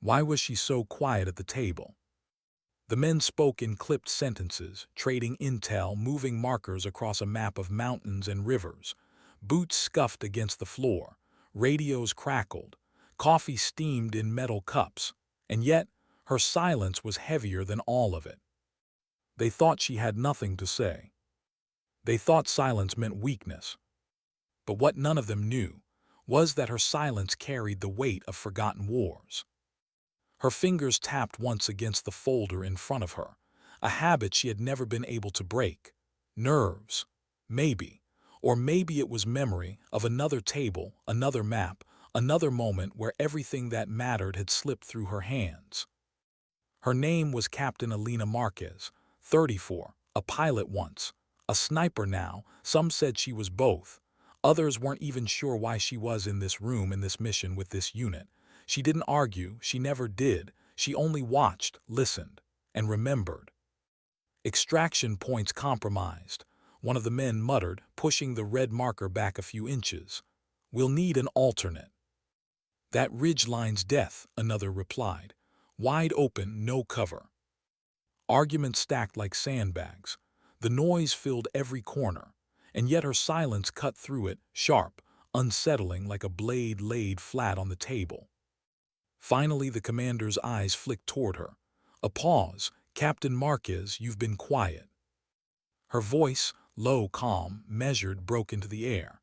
Why was she so quiet at the table? The men spoke in clipped sentences, trading intel, moving markers across a map of mountains and rivers. Boots scuffed against the floor, radios crackled, coffee steamed in metal cups, and yet her silence was heavier than all of it. They thought she had nothing to say. They thought silence meant weakness. But what none of them knew was that her silence carried the weight of forgotten wars. Her fingers tapped once against the folder in front of her, a habit she had never been able to break. Nerves, maybe. Or maybe it was memory of another table, another map, another moment where everything that mattered had slipped through her hands. Her name was Captain Elena Marquez, 34, a pilot once, a sniper now. Some said she was both. Others weren't even sure why she was in this room in this mission with this unit. She didn't argue, she never did. She only watched, listened, and remembered. Extraction points compromised, one of the men muttered, pushing the red marker back a few inches. We'll need an alternate. That ridgeline's death, another replied. Wide open, no cover. Arguments stacked like sandbags. The noise filled every corner, and yet her silence cut through it, sharp, unsettling like a blade laid flat on the table. Finally, the commander's eyes flicked toward her. A pause. Captain Marquez, you've been quiet. Her voice, low, calm, measured, broke into the air.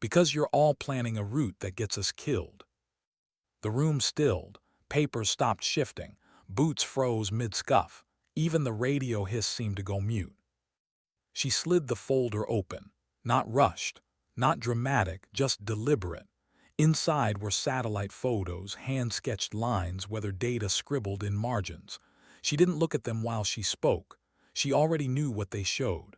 Because you're all planning a route that gets us killed. The room stilled. Papers stopped shifting. Boots froze mid-scuff. Even the radio hiss seemed to go mute. She slid the folder open. Not rushed, not dramatic, just deliberate. Inside were satellite photos, hand-sketched lines, weather data scribbled in margins. She didn't look at them while she spoke. She already knew what they showed.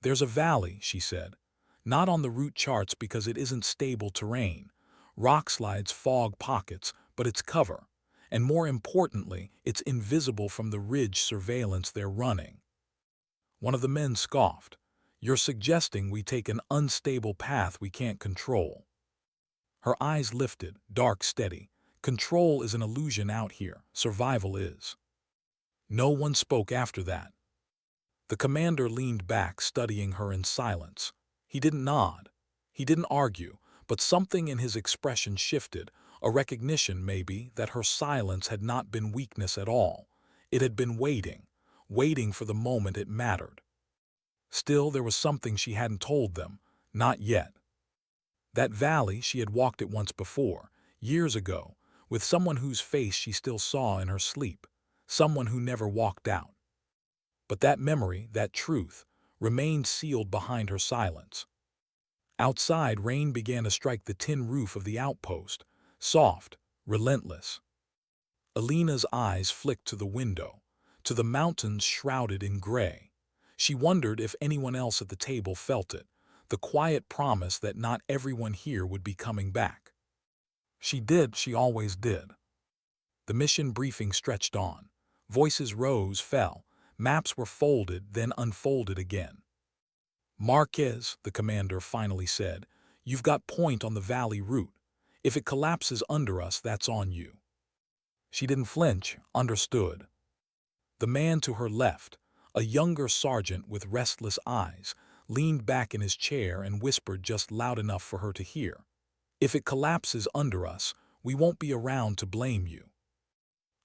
There's a valley, she said. Not on the route charts because it isn't stable terrain. Rockslides fog pockets, but it's cover. And more importantly, it's invisible from the ridge surveillance they're running. One of the men scoffed. You're suggesting we take an unstable path we can't control. Her eyes lifted, dark, steady. Control is an illusion out here. Survival is. No one spoke after that. The commander leaned back, studying her in silence. He didn't nod. He didn't argue, but something in his expression shifted, a recognition, maybe, that her silence had not been weakness at all. It had been waiting, waiting for the moment it mattered. Still, there was something she hadn't told them. Not yet. That valley, she had walked it once before, years ago, with someone whose face she still saw in her sleep, someone who never walked out. But that memory, that truth, remained sealed behind her silence. Outside, rain began to strike the tin roof of the outpost, soft, relentless. Elena's eyes flicked to the window, to the mountains shrouded in gray. She wondered if anyone else at the table felt it, the quiet promise that not everyone here would be coming back. She did, she always did. The mission briefing stretched on. Voices rose, fell. Maps were folded, then unfolded again. Marquez, the commander finally said, you've got point on the valley route. If it collapses under us, that's on you. She didn't flinch, understood. The man to her left, a younger sergeant with restless eyes, leaned back in his chair and whispered just loud enough for her to hear. If it collapses under us, we won't be around to blame you.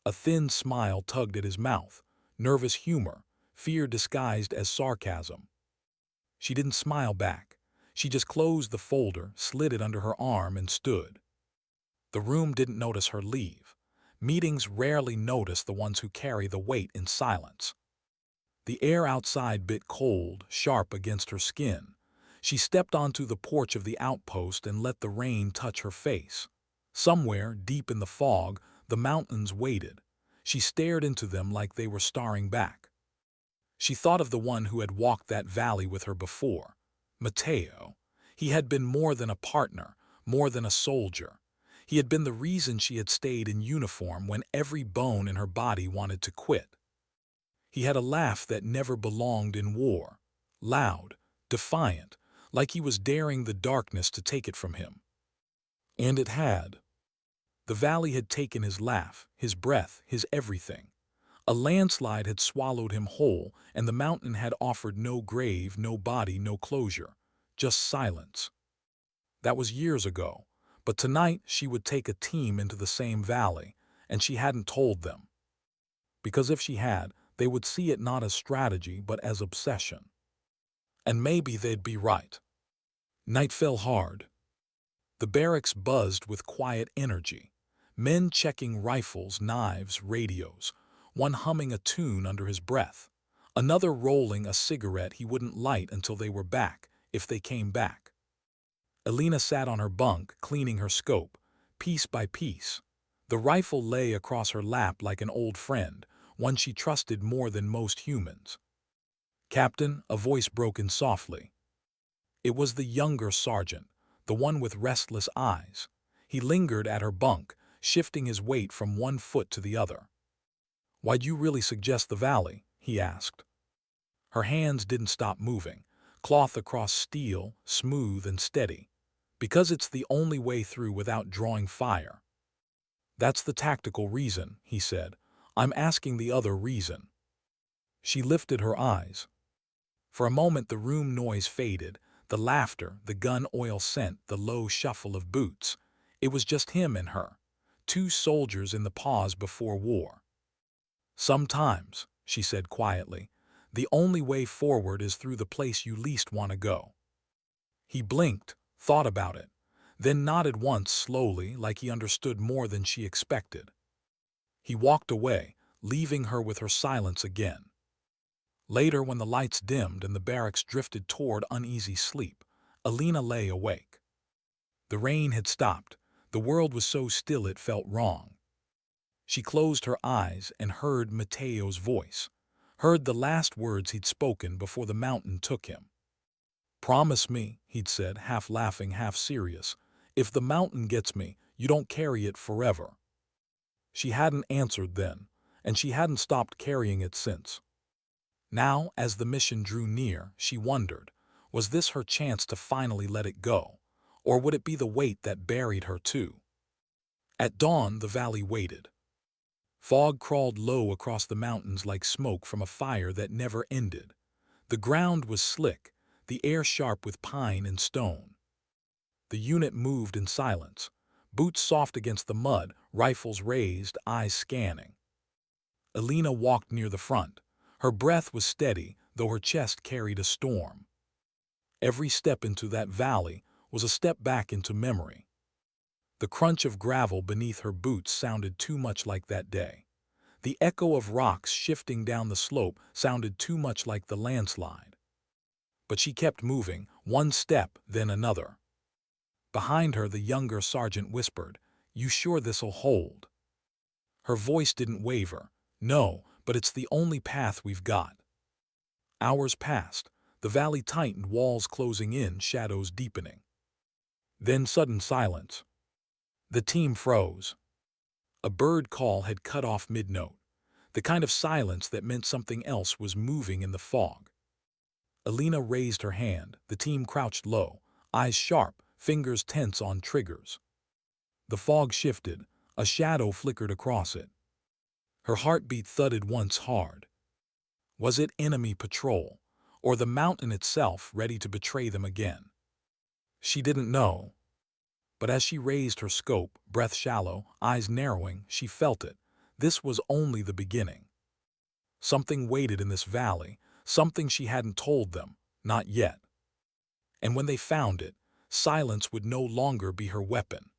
A thin smile tugged at his mouth, nervous humor, fear disguised as sarcasm. She didn't smile back. She just closed the folder, slid it under her arm, and stood. The room didn't notice her leave. Meetings rarely notice the ones who carry the weight in silence. The air outside bit cold, sharp against her skin. She stepped onto the porch of the outpost and let the rain touch her face. Somewhere, deep in the fog, the mountains waited. She stared into them like they were staring back. She thought of the one who had walked that valley with her before. Mateo. He had been more than a partner, more than a soldier. He had been the reason she had stayed in uniform when every bone in her body wanted to quit. He had a laugh that never belonged in war. Loud, defiant, like he was daring the darkness to take it from him. And it had. The valley had taken his laugh, his breath, his everything. A landslide had swallowed him whole, and the mountain had offered no grave, no body, no closure. Just silence. That was years ago. But tonight she would take a team into the same valley, and she hadn't told them. Because if she had, they would see it not as strategy but as obsession. And maybe they'd be right. Night fell hard. The barracks buzzed with quiet energy. Men checking rifles, knives, radios, one humming a tune under his breath, another rolling a cigarette he wouldn't light until they were back, if they came back. Elena sat on her bunk, cleaning her scope, piece by piece. The rifle lay across her lap like an old friend, one she trusted more than most humans. "Captain," a voice broke in softly. It was the younger sergeant, the one with restless eyes. He lingered at her bunk, shifting his weight from one foot to the other. "Why'd you really suggest the valley?" he asked. Her hands didn't stop moving, cloth across steel, smooth and steady. "Because it's the only way through without drawing fire." "That's the tactical reason," he said. "I'm asking the other reason." She lifted her eyes. For a moment the room noise faded, the laughter, the gun oil scent, the low shuffle of boots. It was just him and her, two soldiers in the pause before war. "Sometimes," she said quietly, "the only way forward is through the place you least want to go." He blinked, thought about it, then nodded once slowly like he understood more than she expected. He walked away, leaving her with her silence again. Later, when the lights dimmed and the barracks drifted toward uneasy sleep, Elena lay awake. The rain had stopped. The world was so still it felt wrong. She closed her eyes and heard Mateo's voice, heard the last words he'd spoken before the mountain took him. "Promise me," he'd said, half laughing, half serious, "if the mountain gets me, you don't carry it forever." She hadn't answered then, and she hadn't stopped carrying it since. Now, as the mission drew near, she wondered, was this her chance to finally let it go, or would it be the weight that buried her too? At dawn, the valley waited. Fog crawled low across the mountains like smoke from a fire that never ended. The ground was slick, the air sharp with pine and stone. The unit moved in silence, boots soft against the mud, rifles raised, eyes scanning. Elena walked near the front. Her breath was steady, though her chest carried a storm. Every step into that valley was a step back into memory. The crunch of gravel beneath her boots sounded too much like that day. The echo of rocks shifting down the slope sounded too much like the landslide. But she kept moving, one step, then another. Behind her, the younger sergeant whispered, "You sure this'll hold?" Her voice didn't waver. "No, but it's the only path we've got." Hours passed. The valley tightened, walls closing in, shadows deepening. Then sudden silence. The team froze. A bird call had cut off mid-note, the kind of silence that meant something else was moving in the fog. Elena raised her hand. The team crouched low, eyes sharp, fingers tense on triggers. The fog shifted. A shadow flickered across it. Her heartbeat thudded once hard. Was it enemy patrol, or the mountain itself ready to betray them again? She didn't know. But as she raised her scope, breath shallow, eyes narrowing, she felt it. This was only the beginning. Something waited in this valley, something she hadn't told them, not yet. And when they found it, silence would no longer be her weapon.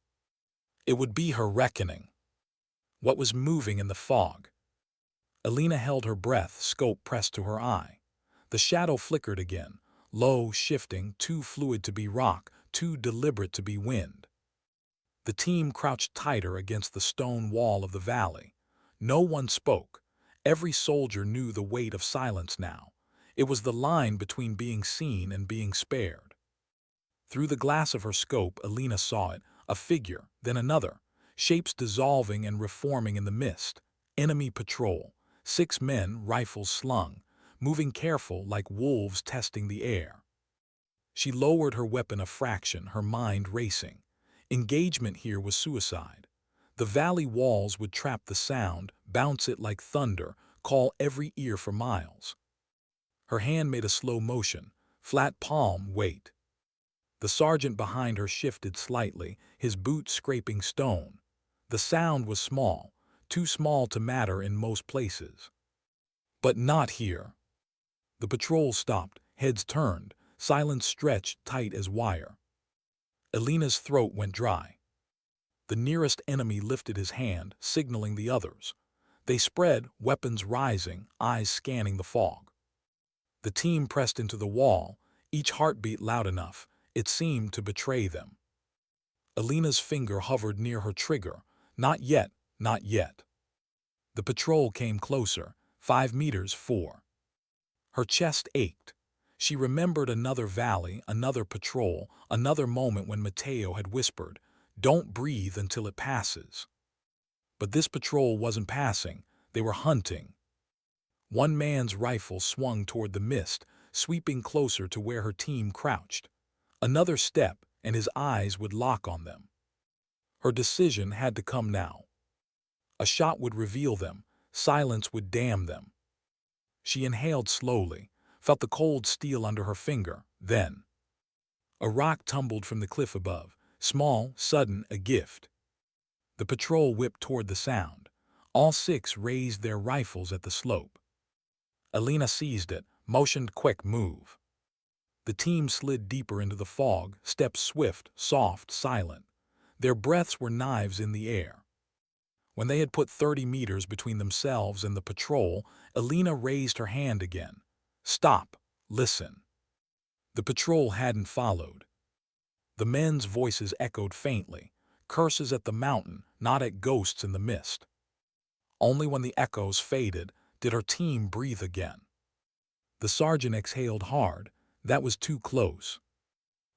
It would be her reckoning. What was moving in the fog? Elena held her breath, scope pressed to her eye. The shadow flickered again, low, shifting, too fluid to be rock, too deliberate to be wind. The team crouched tighter against the stone wall of the valley. No one spoke. Every soldier knew the weight of silence now. It was the line between being seen and being spared. Through the glass of her scope, Elena saw it, a figure, then another, shapes dissolving and reforming in the mist. Enemy patrol, 6 men, rifles slung, moving careful like wolves testing the air. She lowered her weapon a fraction, her mind racing. Engagement here was suicide. The valley walls would trap the sound, bounce it like thunder, call every ear for miles. Her hand made a slow motion, flat palm, wait. The sergeant behind her shifted slightly, his boot scraping stone. The sound was small, too small to matter in most places. But not here. The patrol stopped, heads turned, silence stretched tight as wire. Elena's throat went dry. The nearest enemy lifted his hand, signaling the others. They spread, weapons rising, eyes scanning the fog. The team pressed into the wall, each heartbeat loud enough, it seemed to betray them. Elena's finger hovered near her trigger. Not yet, not yet. The patrol came closer, 5 meters, 4. Her chest ached. She remembered another valley, another patrol, another moment when Mateo had whispered, "Don't breathe until it passes." But this patrol wasn't passing, they were hunting. One man's rifle swung toward the mist, sweeping closer to where her team crouched. Another step, and his eyes would lock on them. Her decision had to come now. A shot would reveal them, silence would damn them. She inhaled slowly, felt the cold steel under her finger, then. A rock tumbled from the cliff above, small, sudden, a gift. The patrol whipped toward the sound. All 6 raised their rifles at the slope. Elena seized it, motioned quick move. The team slid deeper into the fog, steps swift, soft, silent. Their breaths were knives in the air. When they had put 30 meters between themselves and the patrol, Elena raised her hand again. Stop, listen. The patrol hadn't followed. The men's voices echoed faintly, curses at the mountain, not at ghosts in the mist. Only when the echoes faded did her team breathe again. The sergeant exhaled hard. That was too close.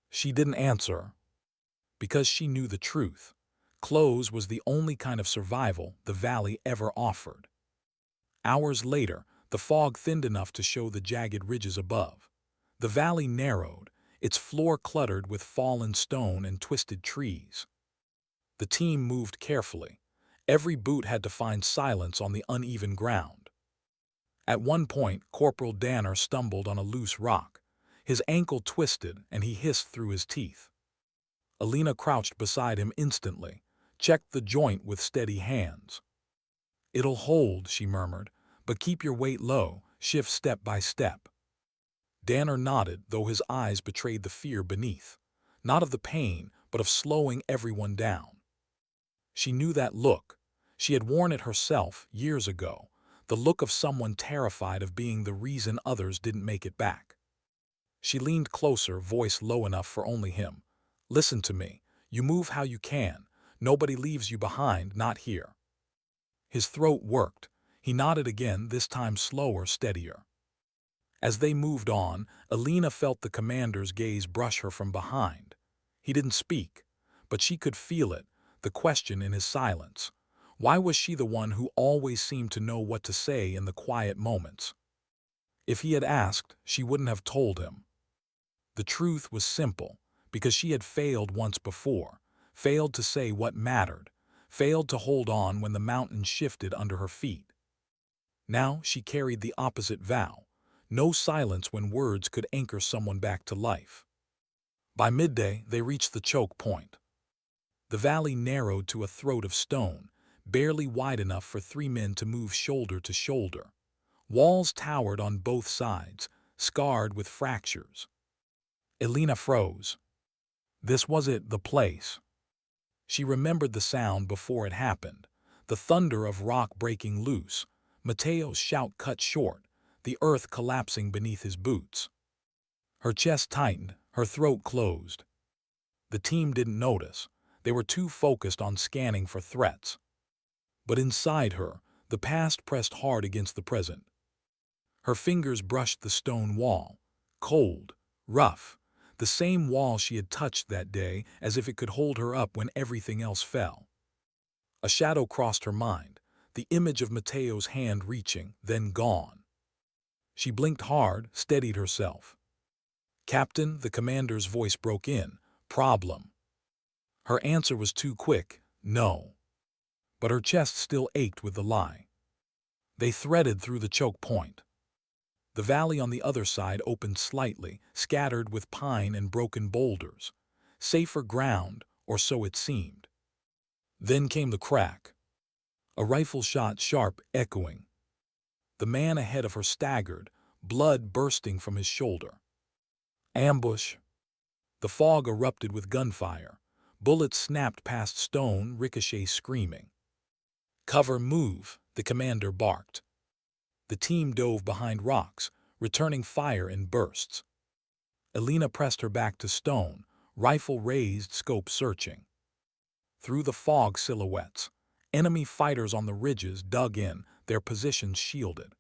She didn't answer, because she knew the truth. Close was the only kind of survival the valley ever offered. Hours later, the fog thinned enough to show the jagged ridges above. The valley narrowed, its floor cluttered with fallen stone and twisted trees. The team moved carefully. Every boot had to find silence on the uneven ground. At one point, Corporal Danner stumbled on a loose rock. His ankle twisted, and he hissed through his teeth. Elena crouched beside him instantly, checked the joint with steady hands. "It'll hold," she murmured, "but keep your weight low, shift step by step." Danner nodded, though his eyes betrayed the fear beneath, not of the pain, but of slowing everyone down. She knew that look. She had worn it herself years ago, the look of someone terrified of being the reason others didn't make it back. She leaned closer, voice low enough for only him. "Listen to me. You move how you can. Nobody leaves you behind, not here." His throat worked. He nodded again, this time slower, steadier. As they moved on, Elena felt the commander's gaze brush her from behind. He didn't speak, but she could feel it, the question in his silence. Why was she the one who always seemed to know what to say in the quiet moments? If he had asked, she wouldn't have told him. The truth was simple, because she had failed once before, failed to say what mattered, failed to hold on when the mountain shifted under her feet. Now she carried the opposite vow, no silence when words could anchor someone back to life. By midday, they reached the choke point. The valley narrowed to a throat of stone, barely wide enough for 3 men to move shoulder to shoulder. Walls towered on both sides, scarred with fractures. Elena froze. This was it, the place. She remembered the sound before it happened, the thunder of rock breaking loose, Mateo's shout cut short, the earth collapsing beneath his boots. Her chest tightened, her throat closed. The team didn't notice. They were too focused on scanning for threats. But inside her, the past pressed hard against the present. Her fingers brushed the stone wall, cold, rough, the same wall she had touched that day, as if it could hold her up when everything else fell. A shadow crossed her mind, the image of Mateo's hand reaching, then gone. She blinked hard, steadied herself. "Captain," the commander's voice broke in. "Problem." Her answer was too quick. "No." but her chest still ached with the lie. They threaded through the choke point. The valley on the other side opened slightly, scattered with pine and broken boulders. Safer ground, or so it seemed. Then came the crack. A rifle shot, sharp, echoing. The man ahead of her staggered, blood bursting from his shoulder. Ambush. The fog erupted with gunfire. Bullets snapped past stone, ricochet screaming. Cover, move, the commander barked. The team dove behind rocks, returning fire in bursts. Elena pressed her back to stone, rifle raised, scope searching. Through the fog, silhouettes. Enemy fighters on the ridges dug in, their positions shielded.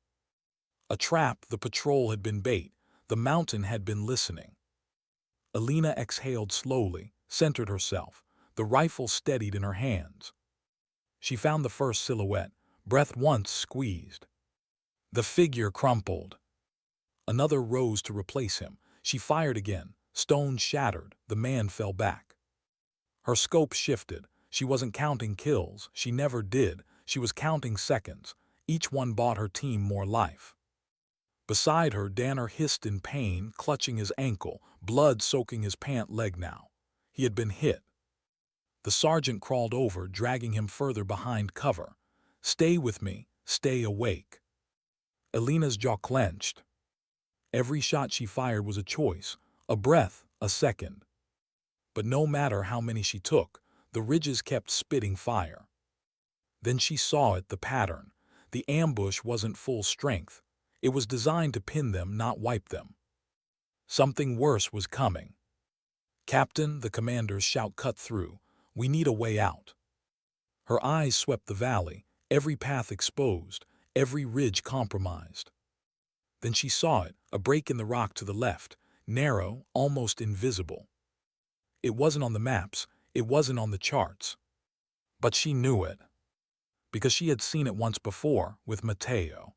A trap, the patrol had been bait, the mountain had been listening. Elena exhaled slowly, centered herself, the rifle steadied in her hands. She found the first silhouette, breath once squeezed. The figure crumpled. Another rose to replace him. She fired again, stone shattered, the man fell back. Her scope shifted. She wasn't counting kills, she never did, she was counting seconds. Each one bought her team more life. Beside her, Danner hissed in pain, clutching his ankle, blood soaking his pant leg now. He had been hit. The sergeant crawled over, dragging him further behind cover. Stay with me, stay awake. Elena's jaw clenched. Every shot she fired was a choice, a breath, a second. But no matter how many she took, the ridges kept spitting fire. Then she saw it, the pattern. The ambush wasn't full strength. It was designed to pin them, not wipe them. Something worse was coming. Captain, the commander's shout cut through. We need a way out. Her eyes swept the valley, every path exposed, every ridge compromised. Then she saw it, a break in the rock to the left, narrow, almost invisible. It wasn't on the maps, it wasn't on the charts. But she knew it, because she had seen it once before with Matteo.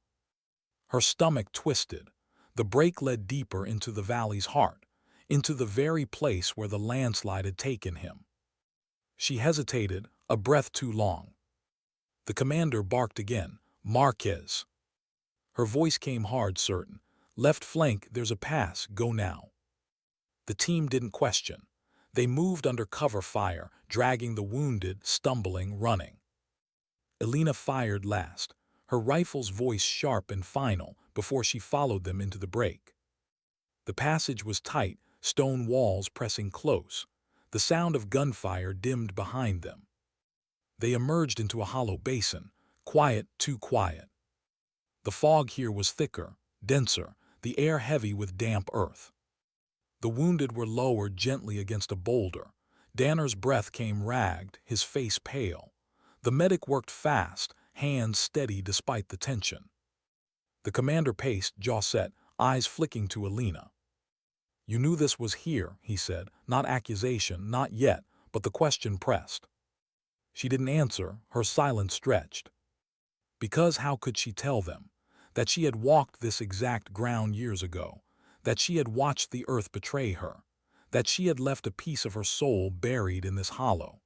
Her stomach twisted. The break led deeper into the valley's heart, into the very place where the landslide had taken him. She hesitated, a breath too long. The commander barked again, Marquez. Her voice came hard, certain. Left flank, there's a pass, go now. The team didn't question. They moved under cover fire, dragging the wounded, stumbling, running. Elena fired last, her rifle's voice sharp and final, before she followed them into the break. The passage was tight, stone walls pressing close. The sound of gunfire dimmed behind them. They emerged into a hollow basin, quiet, too quiet. The fog here was thicker, denser, the air heavy with damp earth. The wounded were lowered gently against a boulder. Danner's breath came ragged, his face pale. The medic worked fast, hands steady despite the tension. The commander paced, jaw set, eyes flicking to Elena. You knew this was here, he said, not accusation, not yet, but the question pressed. She didn't answer, her silence stretched. Because how could she tell them? That she had walked this exact ground years ago, that she had watched the earth betray her, that she had left a piece of her soul buried in this hollow.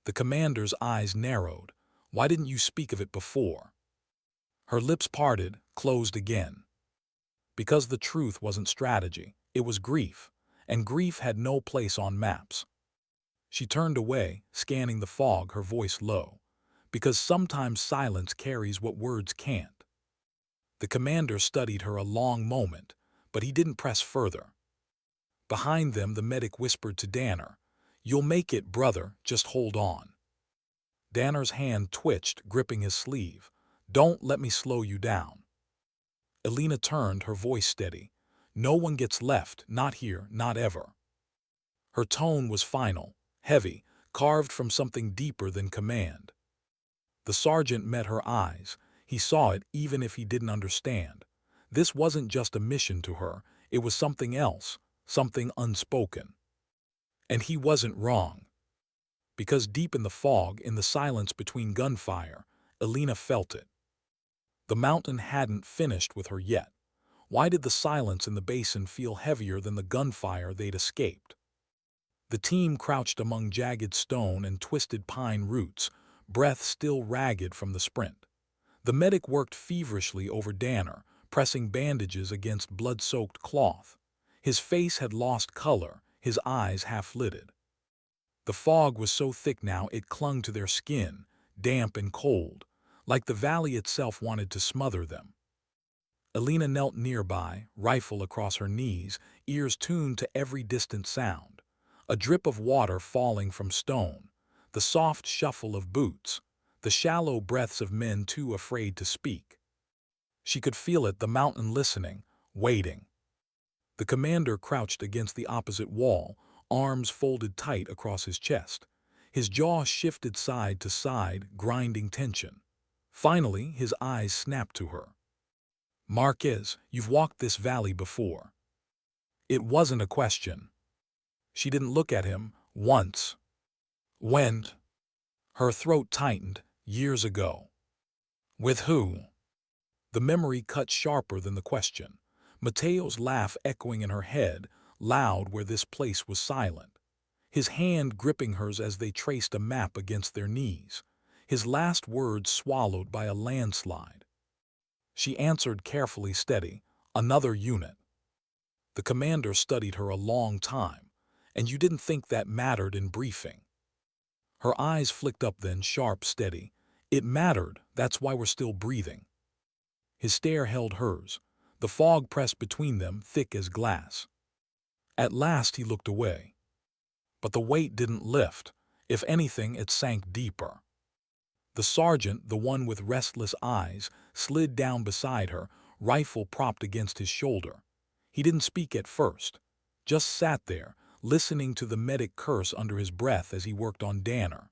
The commander's eyes narrowed. Why didn't you speak of it before? Her lips parted, closed again. Because the truth wasn't strategy, it was grief, and grief had no place on maps. She turned away, scanning the fog, her voice low. Because sometimes silence carries what words can't. The commander studied her a long moment, but he didn't press further. Behind them, the medic whispered to Danner, You'll make it, brother, just hold on. Danner's hand twitched, gripping his sleeve. Don't let me slow you down. Elena turned, her voice steady. No one gets left, not here, not ever. Her tone was final, heavy, carved from something deeper than command. The sergeant met her eyes. He saw it even if he didn't understand. This wasn't just a mission to her, it was something else, something unspoken. And he wasn't wrong. Because deep in the fog, in the silence between gunfire, Elena felt it. The mountain hadn't finished with her yet. Why did the silence in the basin feel heavier than the gunfire they'd escaped? The team crouched among jagged stone and twisted pine roots, breath still ragged from the sprint. The medic worked feverishly over Danner, pressing bandages against blood-soaked cloth. His face had lost color, his eyes half-lidded. The fog was so thick now it clung to their skin, damp and cold, like the valley itself wanted to smother them. Elena knelt nearby, rifle across her knees, ears tuned to every distant sound. A drip of water falling from stone, the soft shuffle of boots, the shallow breaths of men too afraid to speak. She could feel it, the mountain listening, waiting. The commander crouched against the opposite wall, arms folded tight across his chest. His jaw shifted side to side, grinding tension. Finally, his eyes snapped to her. "Marquez, you've walked this valley before." It wasn't a question. She didn't look at him once. When? Her throat tightened. Years ago. With who? The memory cut sharper than the question. Mateo's laugh echoing in her head, loud where this place was silent. His hand gripping hers as they traced a map against their knees. His last words swallowed by a landslide. She answered carefully, steady, "Another unit." The commander studied her a long time. "And you didn't think that mattered in briefing?" Her eyes flicked up then, sharp, steady. "It mattered, that's why we're still breathing." His stare held hers. The fog pressed between them, thick as glass. At last he looked away. But the weight didn't lift. If anything, it sank deeper. The sergeant, the one with restless eyes, slid down beside her, rifle propped against his shoulder. He didn't speak at first, just sat there, listening to the medic curse under his breath as he worked on Danner.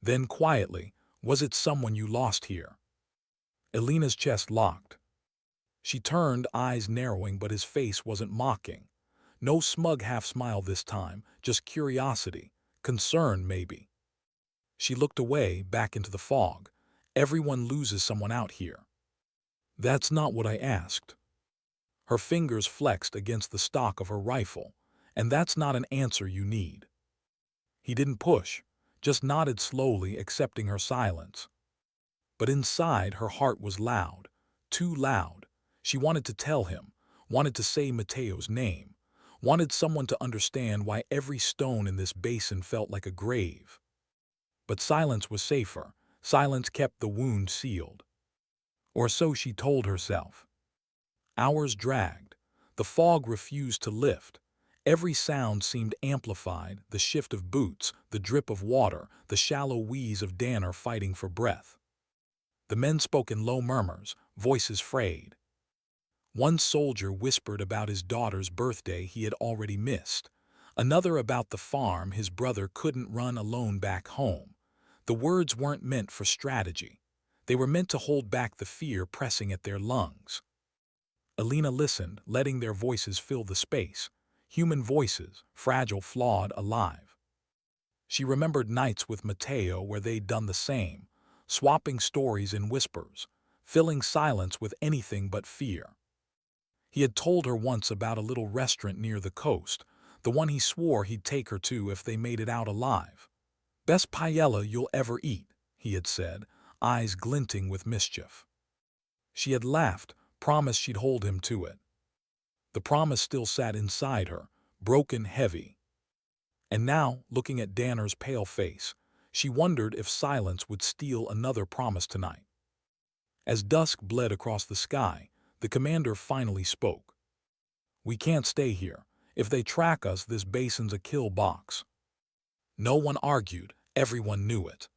Then quietly, "Was it someone you lost here?" Elena's chest locked. She turned, eyes narrowing, but his face wasn't mocking. No smug half-smile this time, just curiosity, concern maybe. She looked away, back into the fog. "Everyone loses someone out here." "That's not what I asked." Her fingers flexed against the stock of her rifle. "And that's not an answer you need." He didn't push, just nodded slowly, accepting her silence. But inside, her heart was loud, too loud. She wanted to tell him, wanted to say Mateo's name, wanted someone to understand why every stone in this basin felt like a grave. But silence was safer. Silence kept the wound sealed. Or so she told herself. Hours dragged. The fog refused to lift. Every sound seemed amplified, the shift of boots, the drip of water, the shallow wheeze of Danner fighting for breath. The men spoke in low murmurs, voices frayed. One soldier whispered about his daughter's birthday he had already missed. Another about the farm his brother couldn't run alone back home. The words weren't meant for strategy. They were meant to hold back the fear pressing at their lungs. Elena listened, letting their voices fill the space. Human voices, fragile, flawed, alive. She remembered nights with Mateo where they'd done the same, swapping stories in whispers, filling silence with anything but fear. He had told her once about a little restaurant near the coast, the one he swore he'd take her to if they made it out alive. "Best paella you'll ever eat," he had said, eyes glinting with mischief. She had laughed, promised she'd hold him to it. The promise still sat inside her, broken, heavy. And now, looking at Danner's pale face, she wondered if silence would steal another promise tonight. As dusk bled across the sky, the commander finally spoke. "We can't stay here. If they track us, this basin's a kill box." No one argued, everyone knew it.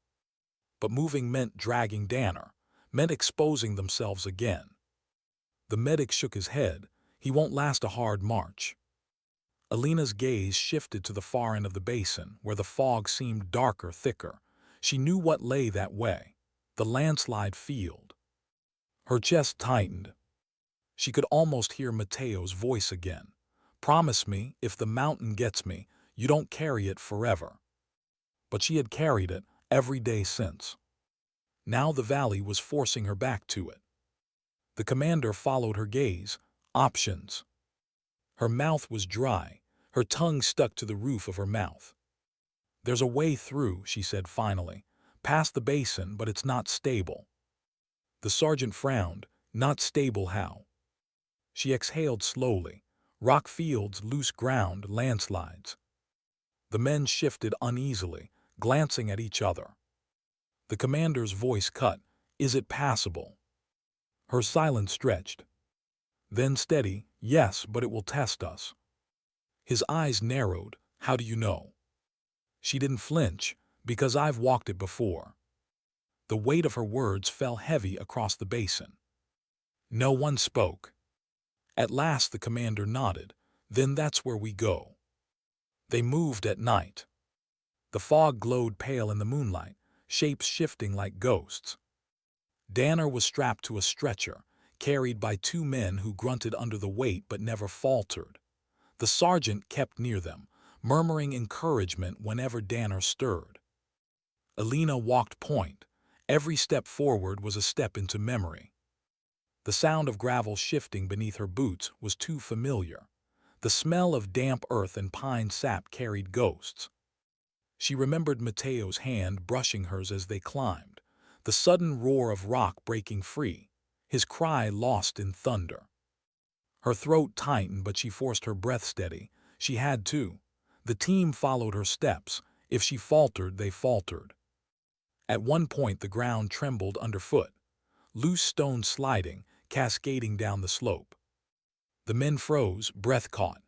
But moving meant dragging Danner, meant exposing themselves again. The medic shook his head. "He won't last a hard march." Elena's gaze shifted to the far end of the basin, where the fog seemed darker, thicker. She knew what lay that way, the landslide field. Her chest tightened. She could almost hear Mateo's voice again. "Promise me, if the mountain gets me, you don't carry it forever." But she had carried it every day since. Now the valley was forcing her back to it. The commander followed her gaze. Options. Her mouth was dry. Her tongue stuck to the roof of her mouth. "There's a way through," she said finally, Past the basin, but it's not stable. The sergeant frowned. Not stable how? She exhaled slowly. Rock fields, loose ground, landslides. The men shifted uneasily, glancing at each other. The commander's voice cut. Is it passable? Her silence stretched. Then steady. Yes, but it will test us. His eyes narrowed. How do you know? She didn't flinch. Because I've walked it before. The weight of her words fell heavy across the basin. No one spoke. At last the commander nodded. Then that's where we go. They moved at night. The fog glowed pale in the moonlight, shapes shifting like ghosts. Danner was strapped to a stretcher, carried by two men who grunted under the weight but never faltered. The sergeant kept near them, murmuring encouragement whenever Danner stirred. Elena walked point. Every step forward was a step into memory. The sound of gravel shifting beneath her boots was too familiar. The smell of damp earth and pine sap carried ghosts. She remembered Mateo's hand brushing hers as they climbed, the sudden roar of rock breaking free, his cry lost in thunder. Her throat tightened, but she forced her breath steady. She had to. The team followed her steps. If she faltered, they faltered. At one point the ground trembled underfoot, loose stones sliding, cascading down the slope. The men froze, breath caught.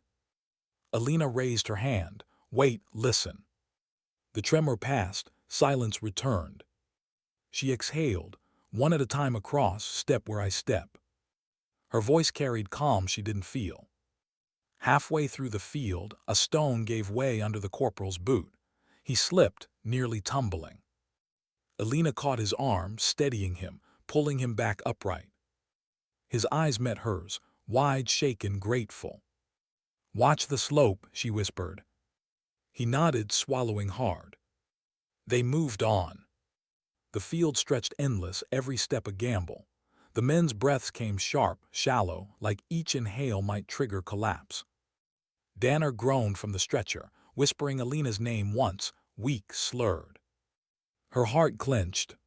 Elena raised her hand. Wait, listen. The tremor passed, silence returned. She exhaled, one at a time across, step where I step. Her voice carried calm she didn't feel. Halfway through the field, a stone gave way under the corporal's boot. He slipped, nearly tumbling. Elena caught his arm, steadying him, pulling him back upright. His eyes met hers, wide, shaken, grateful. Watch the slope, she whispered. He nodded, swallowing hard. They moved on. The field stretched endless, every step a gamble. The men's breaths came sharp, shallow, like each inhale might trigger collapse. Danner groaned from the stretcher, whispering Elena's name once, weak, slurred. Her heart clenched.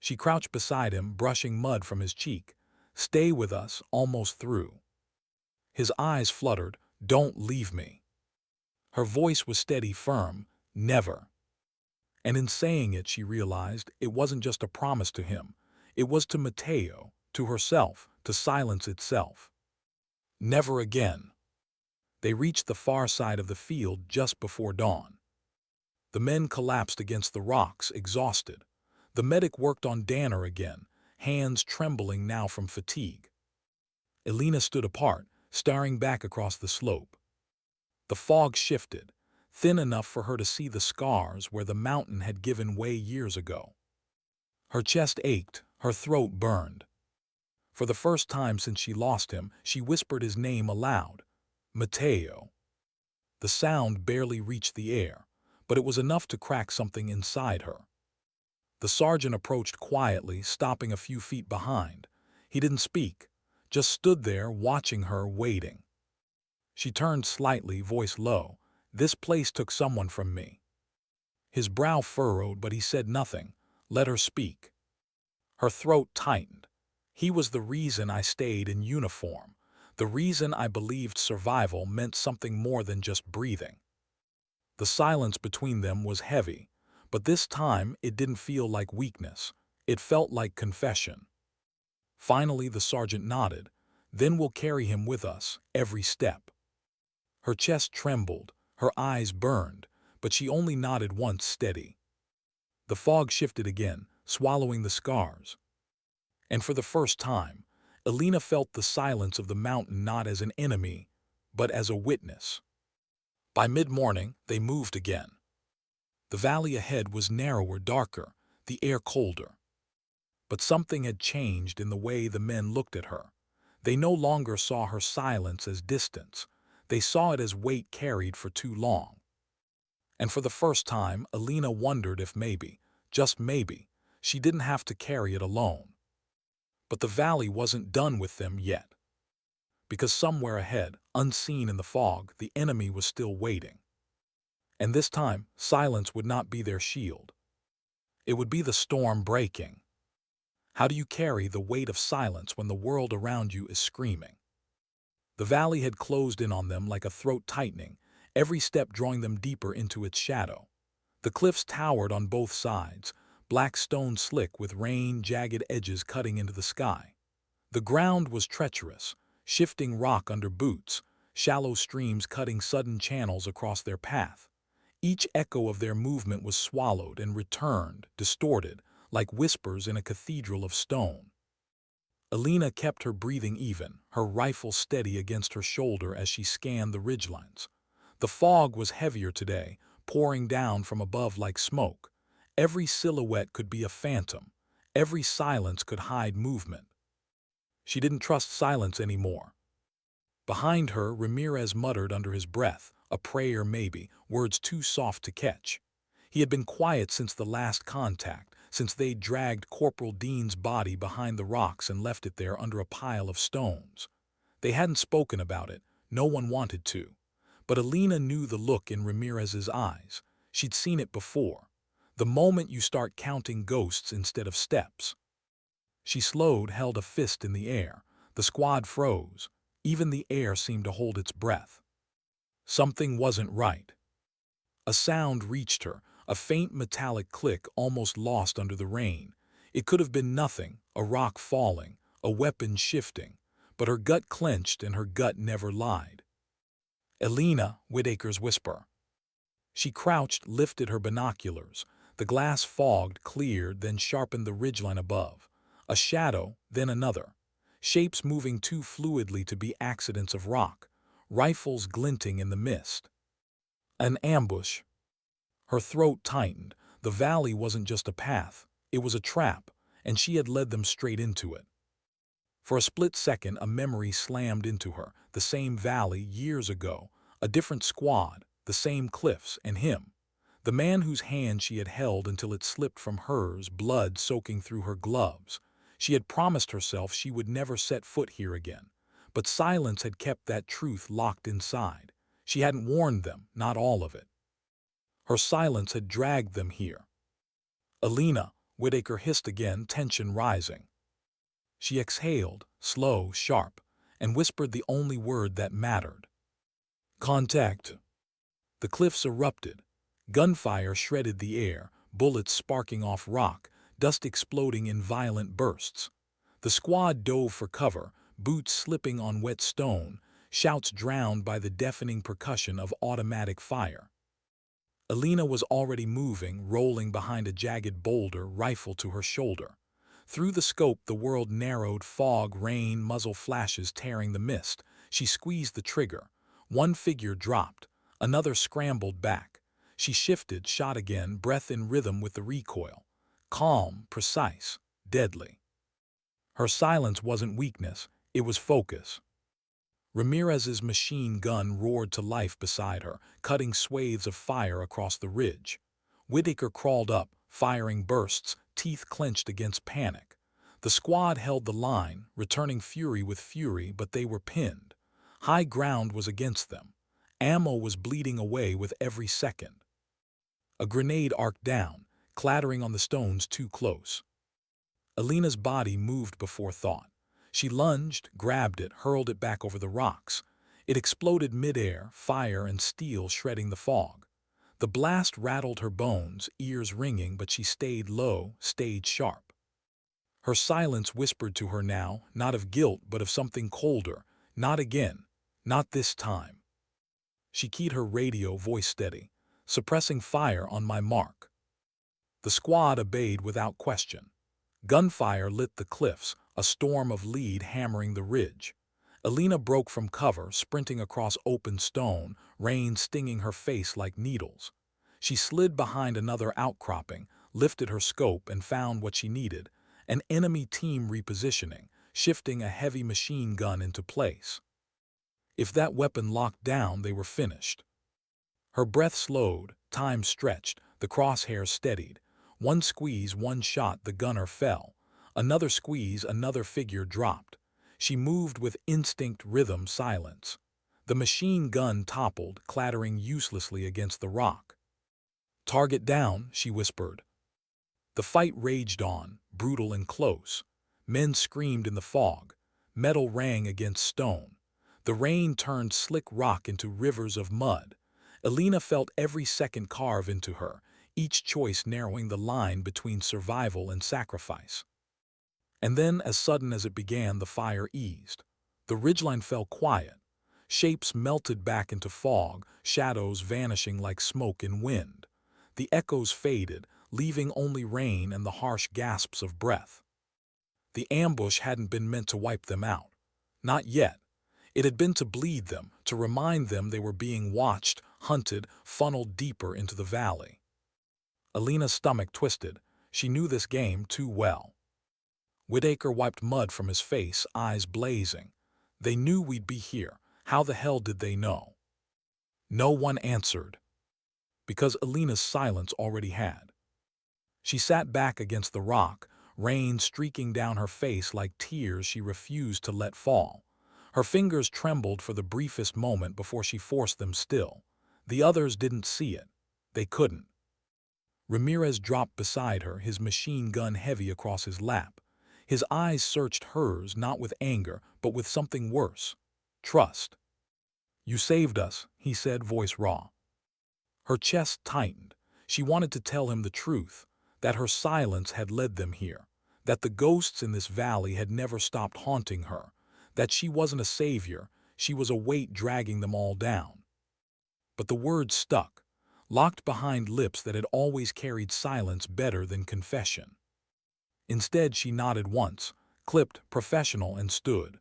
She crouched beside him, brushing mud from his cheek. Stay with us, almost through. His eyes fluttered. Don't leave me. Her voice was steady, firm. Never. And in saying it, she realized it wasn't just a promise to him. It was to Mateo, to herself, to silence itself. Never again. They reached the far side of the field just before dawn. The men collapsed against the rocks, exhausted. The medic worked on Danner again, hands trembling now from fatigue. Elena stood apart, staring back across the slope. The fog shifted, thin enough for her to see the scars where the mountain had given way years ago. Her chest ached, her throat burned. For the first time since she lost him, she whispered his name aloud. Mateo. The sound barely reached the air, but it was enough to crack something inside her. The sergeant approached quietly, stopping a few feet behind. He didn't speak, just stood there watching her, waiting. She turned slightly, voice low. This place took someone from me. His brow furrowed, but he said nothing. Let her speak. Her throat tightened. He was the reason I stayed in uniform, the reason I believed survival meant something more than just breathing. The silence between them was heavy, but this time it didn't feel like weakness. It felt like confession. Finally, the sergeant nodded. Then we'll carry him with us, every step. Her chest trembled, her eyes burned, but she only nodded once, steady. The fog shifted again, swallowing the scars. And for the first time, Elena felt the silence of the mountain not as an enemy, but as a witness. By mid-morning, they moved again. The valley ahead was narrower, darker, the air colder. But something had changed in the way the men looked at her. They no longer saw her silence as distance. They saw it as weight carried for too long. And for the first time, Elena wondered if maybe, just maybe, she didn't have to carry it alone. But the valley wasn't done with them yet. Because somewhere ahead, unseen in the fog, the enemy was still waiting. And this time, silence would not be their shield. It would be the storm breaking. How do you carry the weight of silence when the world around you is screaming? The valley had closed in on them like a throat tightening, every step drawing them deeper into its shadow. The cliffs towered on both sides, black stone slick with rain-jagged edges cutting into the sky. The ground was treacherous, shifting rock under boots, shallow streams cutting sudden channels across their path. Each echo of their movement was swallowed and returned, distorted, like whispers in a cathedral of stone. Elena kept her breathing even, her rifle steady against her shoulder as she scanned the ridgelines. The fog was heavier today, pouring down from above like smoke. Every silhouette could be a phantom. Every silence could hide movement. She didn't trust silence anymore. Behind her, Ramirez muttered under his breath, a prayer maybe, words too soft to catch. He had been quiet since the last contact, since they'd dragged Corporal Dean's body behind the rocks and left it there under a pile of stones. They hadn't spoken about it, no one wanted to. But Elena knew the look in Ramirez's eyes. She'd seen it before. The moment you start counting ghosts instead of steps. She slowed, held a fist in the air. The squad froze. Even the air seemed to hold its breath. Something wasn't right. A sound reached her, a faint metallic click almost lost under the rain. It could have been nothing, a rock falling, a weapon shifting, but her gut clenched and her gut never lied. Elena, Whitaker's whisper. She crouched, lifted her binoculars. The glass fogged, cleared, then sharpened the ridgeline above. A shadow, then another. Shapes moving too fluidly to be accidents of rock. Rifles glinting in the mist. An ambush. Her throat tightened. The valley wasn't just a path. It was a trap, and she had led them straight into it. For a split second, a memory slammed into her. The same valley years ago. A different squad. The same cliffs, and him. The man whose hand she had held until it slipped from hers, blood soaking through her gloves. She had promised herself she would never set foot here again. But silence had kept that truth locked inside. She hadn't warned them, not all of it. Her silence had dragged them here. Elena, Whitaker hissed again, tension rising. She exhaled, slow, sharp, and whispered the only word that mattered. Contact. The cliffs erupted. Gunfire shredded the air, bullets sparking off rock, dust exploding in violent bursts. The squad dove for cover, boots slipping on wet stone, shouts drowned by the deafening percussion of automatic fire. Elena was already moving, rolling behind a jagged boulder, rifle to her shoulder. Through the scope the world narrowed, fog, rain, muzzle flashes tearing the mist. She squeezed the trigger. One figure dropped. Another scrambled back. She shifted, shot again, breath in rhythm with the recoil. Calm, precise, deadly. Her silence wasn't weakness, it was focus. Ramirez's machine gun roared to life beside her, cutting swathes of fire across the ridge. Whitaker crawled up, firing bursts, teeth clenched against panic. The squad held the line, returning fury with fury, but they were pinned. High ground was against them. Ammo was bleeding away with every second. A grenade arced down, clattering on the stones too close. Elena's body moved before thought. She lunged, grabbed it, hurled it back over the rocks. It exploded midair, fire and steel shredding the fog. The blast rattled her bones, ears ringing, but she stayed low, stayed sharp. Her silence whispered to her now, not of guilt, but of something colder. Not again. Not this time. She keyed her radio, voice steady. Suppressing fire on my mark. The squad obeyed without question. Gunfire lit the cliffs, a storm of lead hammering the ridge. Elena broke from cover, sprinting across open stone, rain stinging her face like needles. She slid behind another outcropping, lifted her scope, and found what she needed, an enemy team repositioning, shifting a heavy machine gun into place. If that weapon locked down, they were finished. Her breath slowed, time stretched, the crosshairs steadied. One squeeze, one shot, the gunner fell. Another squeeze, another figure dropped. She moved with instinct, rhythm, silence. The machine gun toppled, clattering uselessly against the rock. Target down, she whispered. The fight raged on, brutal and close. Men screamed in the fog. Metal rang against stone. The rain turned slick rock into rivers of mud. Elena felt every second carve into her, each choice narrowing the line between survival and sacrifice. And then, as sudden as it began, the fire eased. The ridgeline fell quiet. Shapes melted back into fog, shadows vanishing like smoke in wind. The echoes faded, leaving only rain and the harsh gasps of breath. The ambush hadn't been meant to wipe them out. Not yet. It had been to bleed them, to remind them they were being watched, hunted, funneled deeper into the valley. Elena's stomach twisted. She knew this game too well. Whitaker wiped mud from his face, eyes blazing. They knew we'd be here. How the hell did they know? No one answered. Because Elena's silence already had. She sat back against the rock, rain streaking down her face like tears she refused to let fall. Her fingers trembled for the briefest moment before she forced them still. The others didn't see it. They couldn't. Ramirez dropped beside her, his machine gun heavy across his lap. His eyes searched hers, not with anger, but with something worse. Trust. "You saved us," he said, voice raw. Her chest tightened. She wanted to tell him the truth, that her silence had led them here, that the ghosts in this valley had never stopped haunting her, that she wasn't a savior, she was a weight dragging them all down. But the words stuck, locked behind lips that had always carried silence better than confession. Instead, she nodded once, clipped, professional, and stood.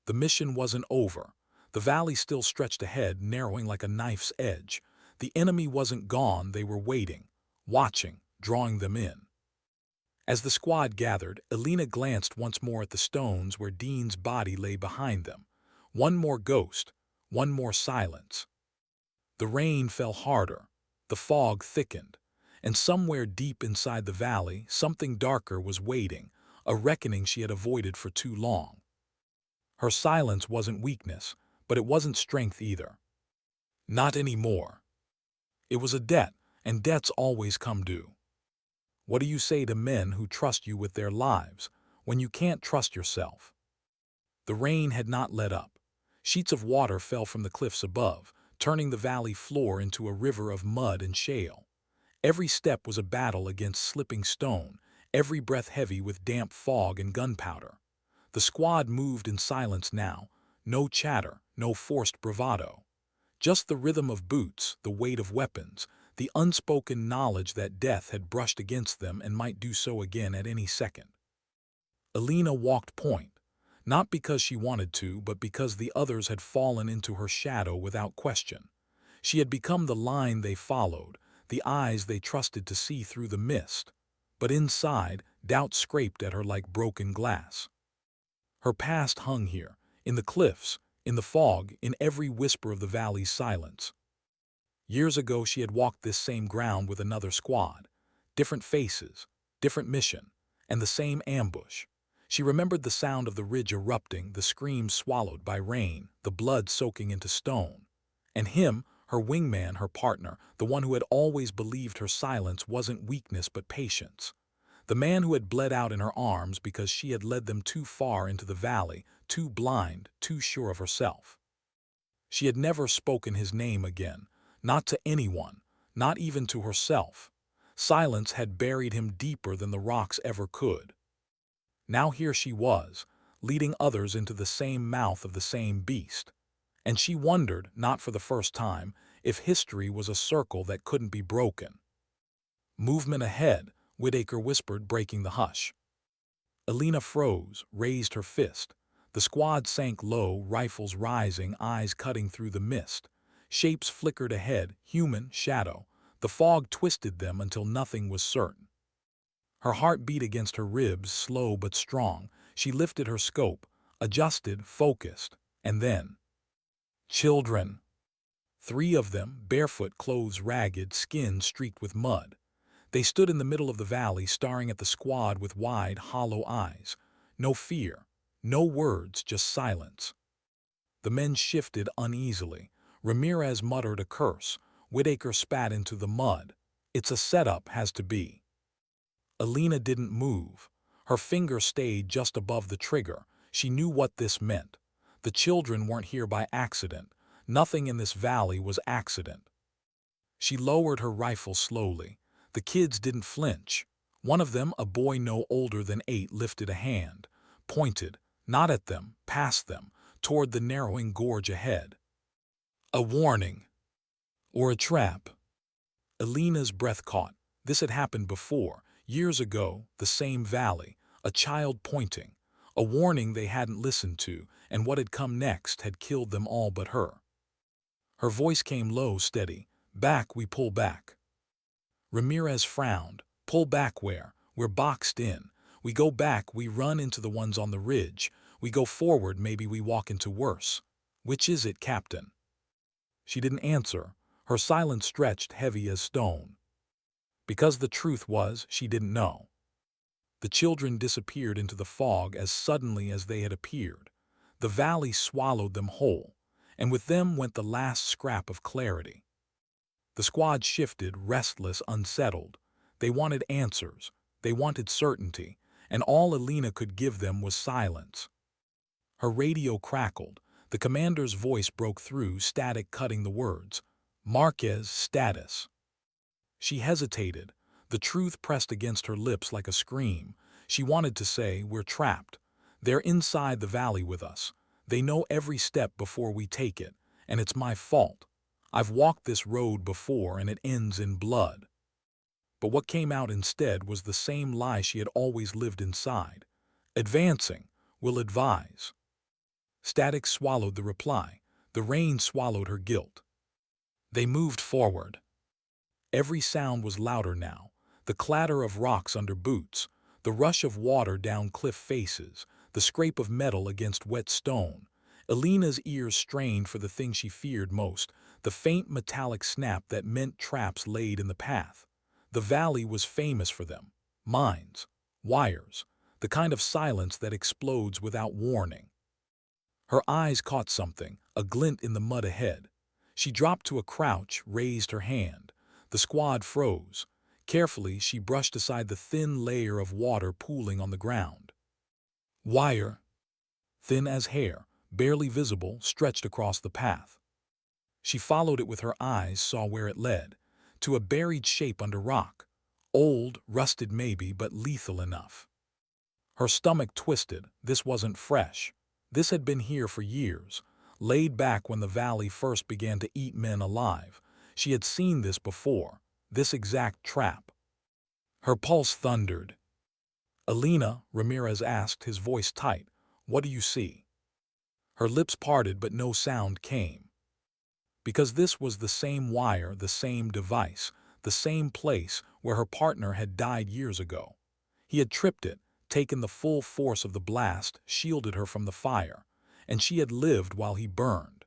The mission wasn't over. The valley still stretched ahead, narrowing like a knife's edge. The enemy wasn't gone, they were waiting, watching, drawing them in. As the squad gathered, Elena glanced once more at the stones where Dean's body lay behind them. One more ghost, one more silence. The rain fell harder, the fog thickened, and somewhere deep inside the valley, something darker was waiting, a reckoning she had avoided for too long. Her silence wasn't weakness, but it wasn't strength either. Not anymore. It was a debt, and debts always come due. What do you say to men who trust you with their lives when you can't trust yourself? The rain had not let up. Sheets of water fell from the cliffs above, turning the valley floor into a river of mud and shale. Every step was a battle against slipping stone, every breath heavy with damp fog and gunpowder. The squad moved in silence now, no chatter, no forced bravado. Just the rhythm of boots, the weight of weapons, the unspoken knowledge that death had brushed against them and might do so again at any second. Elena walked point, not because she wanted to, but because the others had fallen into her shadow without question. She had become the line they followed, the eyes they trusted to see through the mist. But inside, doubt scraped at her like broken glass. Her past hung here, in the cliffs, in the fog, in every whisper of the valley's silence. Years ago she had walked this same ground with another squad. Different faces, different mission, and the same ambush. She remembered the sound of the ridge erupting, the screams swallowed by rain, the blood soaking into stone. And him, her wingman, her partner, the one who had always believed her silence wasn't weakness but patience. The man who had bled out in her arms because she had led them too far into the valley, too blind, too sure of herself. She had never spoken his name again, not to anyone, not even to herself. Silence had buried him deeper than the rocks ever could. Now here she was, leading others into the same mouth of the same beast. And she wondered, not for the first time, if history was a circle that couldn't be broken. "Movement ahead," Whitaker whispered, breaking the hush. Elena froze, raised her fist. The squad sank low, rifles rising, eyes cutting through the mist. Shapes flickered ahead, human, shadow. The fog twisted them until nothing was certain. Her heart beat against her ribs, slow but strong. She lifted her scope, adjusted, focused, and then... Children. 3 of them, barefoot, clothes ragged, skin streaked with mud. They stood in the middle of the valley, staring at the squad with wide, hollow eyes. No fear, no words, just silence. The men shifted uneasily. Ramirez muttered a curse. Whitaker spat into the mud. "It's a setup, has to be." Elena didn't move. Her finger stayed just above the trigger. She knew what this meant. The children weren't here by accident. Nothing in this valley was accident. She lowered her rifle slowly. The kids didn't flinch. One of them, a boy no older than 8, lifted a hand, pointed, not at them, past them, toward the narrowing gorge ahead. A warning. Or a trap. Elena's breath caught. This had happened before, years ago, the same valley, a child pointing. A warning they hadn't listened to, and what had come next had killed them all but her. Her voice came low, steady. Back, we pull back. Ramirez frowned. Pull back where? We're boxed in. We go back, we run into the ones on the ridge. We go forward, maybe we walk into worse. Which is it, Captain? She didn't answer. Her silence stretched heavy as stone. Because the truth was, she didn't know. The children disappeared into the fog as suddenly as they had appeared. The valley swallowed them whole, and with them went the last scrap of clarity. The squad shifted, restless, unsettled. They wanted answers. They wanted certainty, and all Elena could give them was silence. Her radio crackled. The commander's voice broke through, static cutting the words. Marquez, status. She hesitated. The truth pressed against her lips like a scream. She wanted to say, we're trapped. They're inside the valley with us. They know every step before we take it, and it's my fault. I've walked this road before and it ends in blood. But what came out instead was the same lie she had always lived inside. Advancing, will advise. Static swallowed the reply. The rain swallowed her guilt. They moved forward. Every sound was louder now. The clatter of rocks under boots, the rush of water down cliff faces, the scrape of metal against wet stone. Elena's ears strained for the thing she feared most, the faint metallic snap that meant traps laid in the path. The valley was famous for them. Mines, wires, the kind of silence that explodes without warning. Her eyes caught something, a glint in the mud ahead. She dropped to a crouch, raised her hand. The squad froze. Carefully, she brushed aside the thin layer of water pooling on the ground. Wire, thin as hair, barely visible, stretched across the path. She followed it with her eyes, saw where it led, to a buried shape under rock. Old, rusted maybe, but lethal enough. Her stomach twisted. This wasn't fresh. This had been here for years, laid back when the valley first began to eat men alive. She had seen this before, this exact trap. Her pulse thundered. Elena, Ramirez asked, his voice tight, what do you see? Her lips parted, but no sound came. Because this was the same wire, the same device, the same place where her partner had died years ago. He had tripped it, taken the full force of the blast, shielded her from the fire, and she had lived while he burned.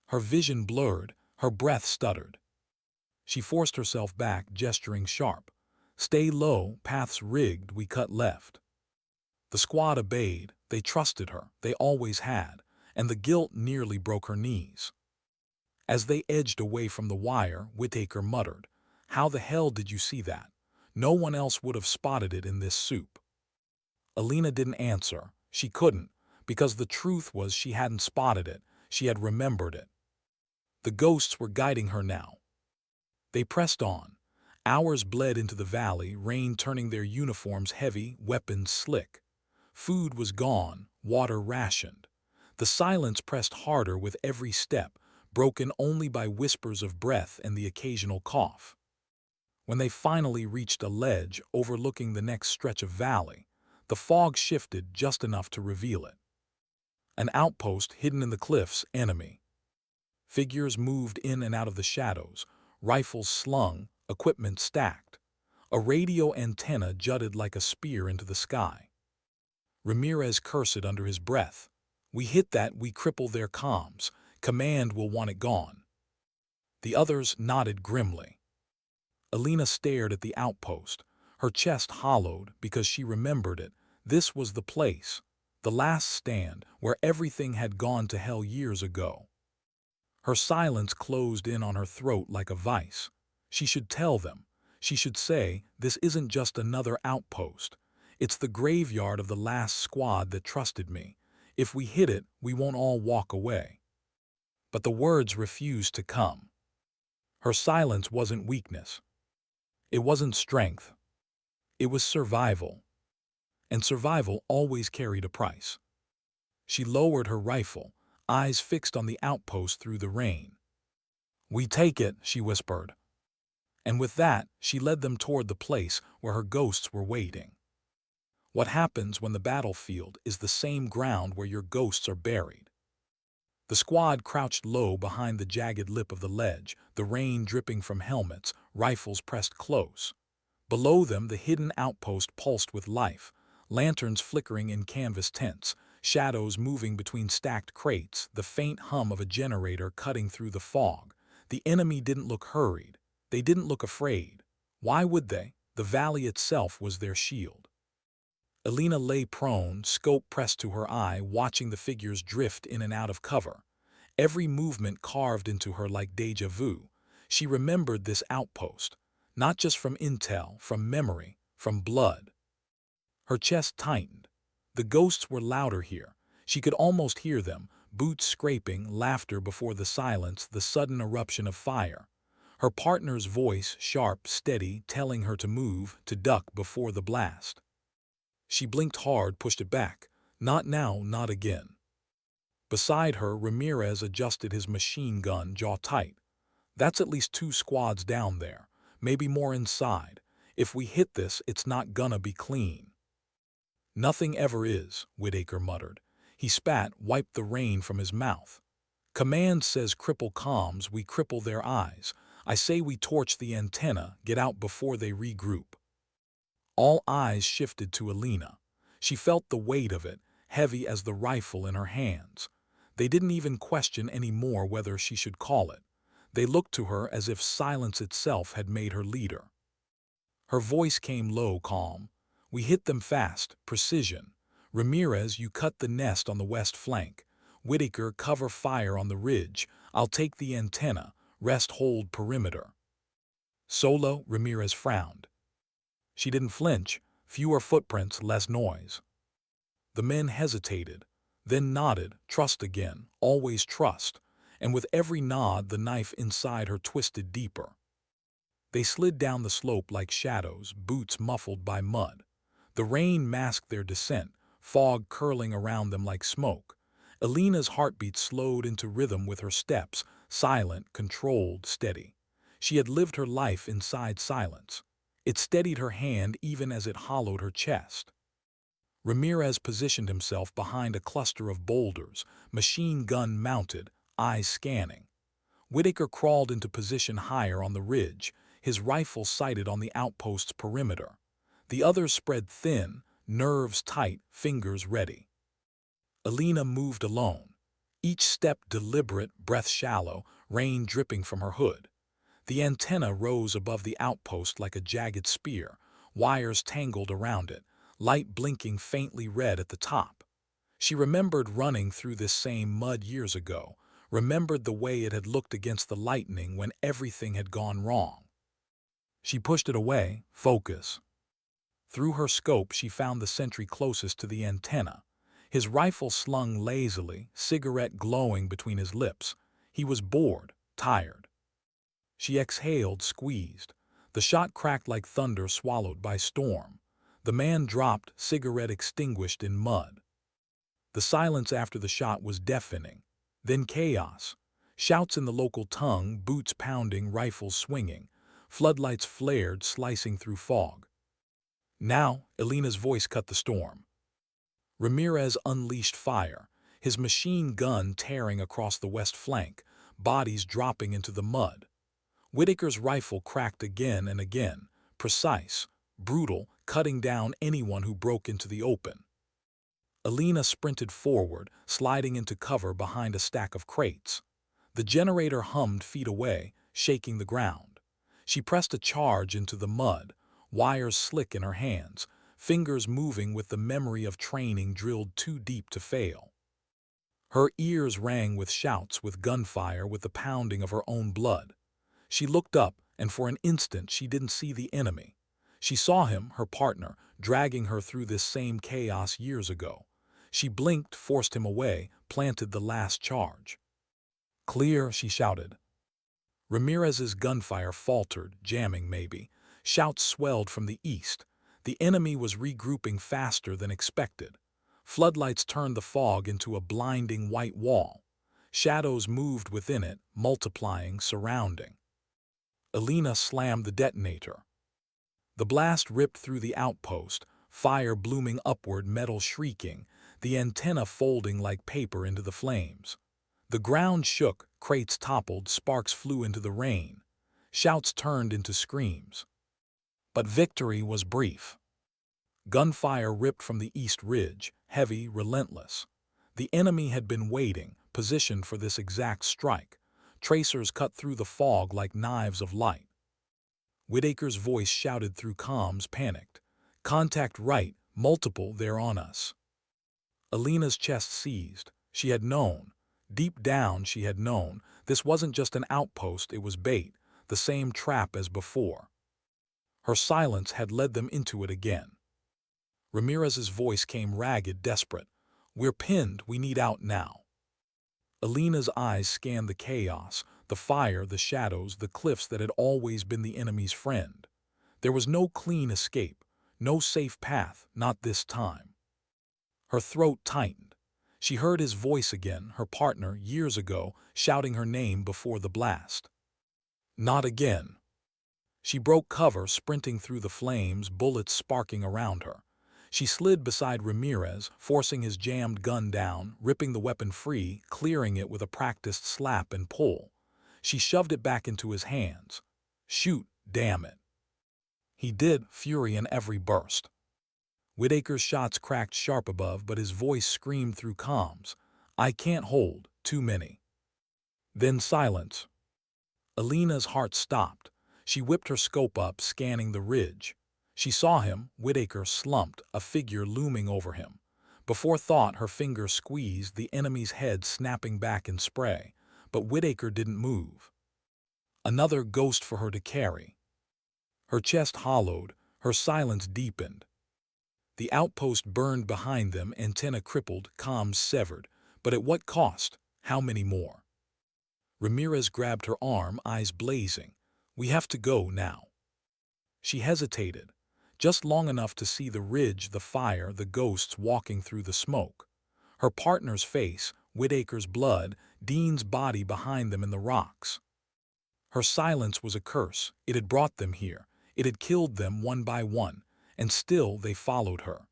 Her vision blurred, her breath stuttered. She forced herself back, gesturing sharp. Stay low, path's rigged, we cut left. The squad obeyed. They trusted her, they always had, and the guilt nearly broke her knees. As they edged away from the wire, Whitaker muttered, how the hell did you see that? No one else would have spotted it in this soup. Elena didn't answer. She couldn't, because the truth was she hadn't spotted it, she had remembered it. The ghosts were guiding her now. They pressed on. Hours bled into the valley, rain turning their uniforms heavy, weapons slick. Food was gone, water rationed. The silence pressed harder with every step, broken only by whispers of breath and the occasional cough. When they finally reached a ledge overlooking the next stretch of valley, the fog shifted just enough to reveal it. An outpost hidden in the cliffs, enemy. Figures moved in and out of the shadows, rifles slung, equipment stacked. A radio antenna jutted like a spear into the sky. Ramirez cursed under his breath. We hit that, we cripple their comms. Command will want it gone. The others nodded grimly. Elena stared at the outpost, her chest hollowed because she remembered it. This was the place, the last stand where everything had gone to hell years ago. Her silence closed in on her throat like a vice. She should tell them. She should say, "This isn't just another outpost. It's the graveyard of the last squad that trusted me. If we hit it, we won't all walk away." But the words refused to come. Her silence wasn't weakness. It wasn't strength. It was survival. And survival always carried a price. She lowered her rifle, eyes fixed on the outpost through the rain. "We take it," she whispered. And with that, she led them toward the place where her ghosts were waiting. What happens when the battlefield is the same ground where your ghosts are buried? The squad crouched low behind the jagged lip of the ledge, the rain dripping from helmets, rifles pressed close. Below them, the hidden outpost pulsed with life, lanterns flickering in canvas tents, shadows moving between stacked crates, the faint hum of a generator cutting through the fog. The enemy didn't look hurried. They didn't look afraid. Why would they? The valley itself was their shield. Elena lay prone, scope pressed to her eye, watching the figures drift in and out of cover. Every movement carved into her like déjà vu. She remembered this outpost, not just from intel, from memory, from blood. Her chest tightened. The ghosts were louder here. She could almost hear them, boots scraping, laughter before the silence, the sudden eruption of fire. Her partner's voice, sharp, steady, telling her to move, to duck before the blast. She blinked hard, pushed it back. Not now, not again. Beside her, Ramirez adjusted his machine gun, jaw tight. "That's at least 2 squads down there, maybe more inside. If we hit this, it's not gonna be clean." "Nothing ever is," Whitaker muttered. He spat, wiped the rain from his mouth. "Command says cripple comms, we cripple their eyes. I say we torch the antenna, get out before they regroup." All eyes shifted to Elena. She felt the weight of it, heavy as the rifle in her hands. They didn't even question any more whether she should call it. They looked to her as if silence itself had made her leader. Her voice came low, calm. "We hit them fast, precision. Ramirez, you cut the nest on the west flank. Whitaker, cover fire on the ridge. I'll take the antenna. Rest hold perimeter." "Solo?" Ramirez frowned. She didn't flinch. Fewer footprints, less noise. The men hesitated, then nodded. "Trust again. Always trust." And with every nod, the knife inside her twisted deeper. They slid down the slope like shadows, boots muffled by mud. The rain masked their descent, fog curling around them like smoke. Elena's heartbeat slowed into rhythm with her steps, silent, controlled, steady. She had lived her life inside silence. It steadied her hand even as it hollowed her chest. Ramirez positioned himself behind a cluster of boulders, machine gun mounted, eyes scanning. Whitaker crawled into position higher on the ridge, his rifle sighted on the outpost's perimeter. The others spread thin, nerves tight, fingers ready. Elena moved alone, each step deliberate, breath shallow, rain dripping from her hood. The antenna rose above the outpost like a jagged spear, wires tangled around it, light blinking faintly red at the top. She remembered running through this same mud years ago, remembered the way it had looked against the lightning when everything had gone wrong. She pushed it away, focus. Through her scope, she found the sentry closest to the antenna. His rifle slung lazily, cigarette glowing between his lips. He was bored, tired. She exhaled, squeezed. The shot cracked like thunder swallowed by storm. The man dropped, cigarette extinguished in mud. The silence after the shot was deafening. Then chaos. Shouts in the local tongue, boots pounding, rifles swinging. Floodlights flared, slicing through fog. Now, Elena's voice cut the storm. Ramirez unleashed fire, his machine gun tearing across the west flank, bodies dropping into the mud. Whitaker's rifle cracked again and again, precise, brutal, cutting down anyone who broke into the open. Elena sprinted forward, sliding into cover behind a stack of crates. The generator hummed feet away, shaking the ground. She pressed a charge into the mud, wires slick in her hands, fingers moving with the memory of training drilled too deep to fail. Her ears rang with shouts, with gunfire, with the pounding of her own blood. She looked up, and for an instant she didn't see the enemy. She saw him, her partner, dragging her through this same chaos years ago. She blinked, forced him away, planted the last charge. "Clear," she shouted. Ramirez's gunfire faltered, jamming maybe. Shouts swelled from the east. The enemy was regrouping faster than expected. Floodlights turned the fog into a blinding white wall. Shadows moved within it, multiplying, surrounding. Elena slammed the detonator. The blast ripped through the outpost, fire blooming upward, metal shrieking, the antenna folding like paper into the flames. The ground shook, crates toppled, sparks flew into the rain. Shouts turned into screams. But victory was brief. Gunfire ripped from the east ridge, heavy, relentless. The enemy had been waiting, positioned for this exact strike. Tracers cut through the fog like knives of light. Whitaker's voice shouted through comms, panicked. "Contact right, multiple, they're on us." Elena's chest seized. She had known. Deep down she had known. This wasn't just an outpost, it was bait, the same trap as before. Her silence had led them into it again. Ramirez's voice came ragged, desperate. "We're pinned, we need out now." Elena's eyes scanned the chaos, the fire, the shadows, the cliffs that had always been the enemy's friend. There was no clean escape, no safe path, not this time. Her throat tightened. She heard his voice again, her partner, years ago, shouting her name before the blast. Not again. She broke cover, sprinting through the flames, bullets sparking around her. She slid beside Ramirez, forcing his jammed gun down, ripping the weapon free, clearing it with a practiced slap and pull. She shoved it back into his hands. "Shoot, damn it." He did, fury in every burst. Whitaker's shots cracked sharp above, but his voice screamed through comms. "I can't hold, too many." Then silence. Elena's heart stopped. She whipped her scope up, scanning the ridge. She saw him, Whitaker, slumped, a figure looming over him. Before thought, her fingers squeezed, the enemy's head snapping back in spray. But Whitaker didn't move. Another ghost for her to carry. Her chest hollowed, her silence deepened. The outpost burned behind them, antenna crippled, comms severed. But at what cost? How many more? Ramirez grabbed her arm, eyes blazing. "We have to go now." She hesitated, just long enough to see the ridge, the fire, the ghosts walking through the smoke. Her partner's face, Whitaker's blood, Dean's body behind them in the rocks. Her silence was a curse. It had brought them here. It had killed them one by one, and still they followed her.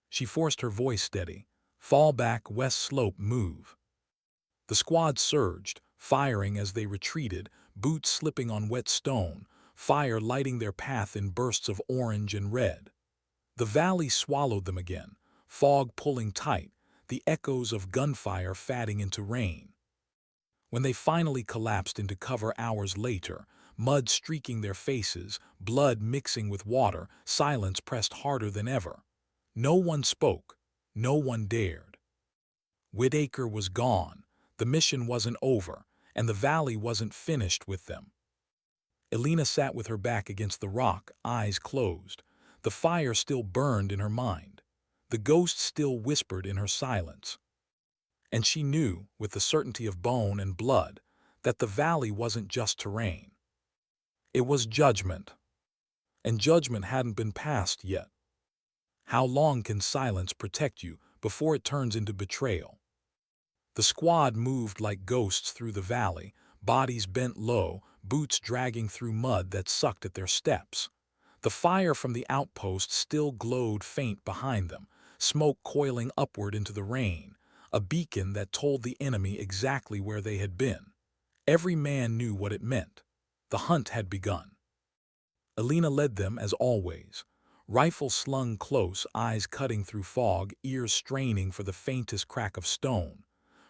She forced her voice steady. "Fall back, west slope, move." The squad surged, firing as they retreated, boots slipping on wet stone, fire lighting their path in bursts of orange and red. The valley swallowed them again, fog pulling tight, the echoes of gunfire fading into rain. When they finally collapsed into cover hours later, mud streaking their faces, blood mixing with water, silence pressed harder than ever. No one spoke. No one dared. Whitaker was gone. The mission wasn't over, and the valley wasn't finished with them. Elena sat with her back against the rock, eyes closed. The fire still burned in her mind. The ghost still whispered in her silence. And she knew, with the certainty of bone and blood, that the valley wasn't just terrain. It was judgment. And judgment hadn't been passed yet. How long can silence protect you before it turns into betrayal? The squad moved like ghosts through the valley, bodies bent low, boots dragging through mud that sucked at their steps. The fire from the outpost still glowed faint behind them, smoke coiling upward into the rain, a beacon that told the enemy exactly where they had been. Every man knew what it meant. The hunt had begun. Elena led them as always. Rifle slung close, eyes cutting through fog, ears straining for the faintest crack of stone.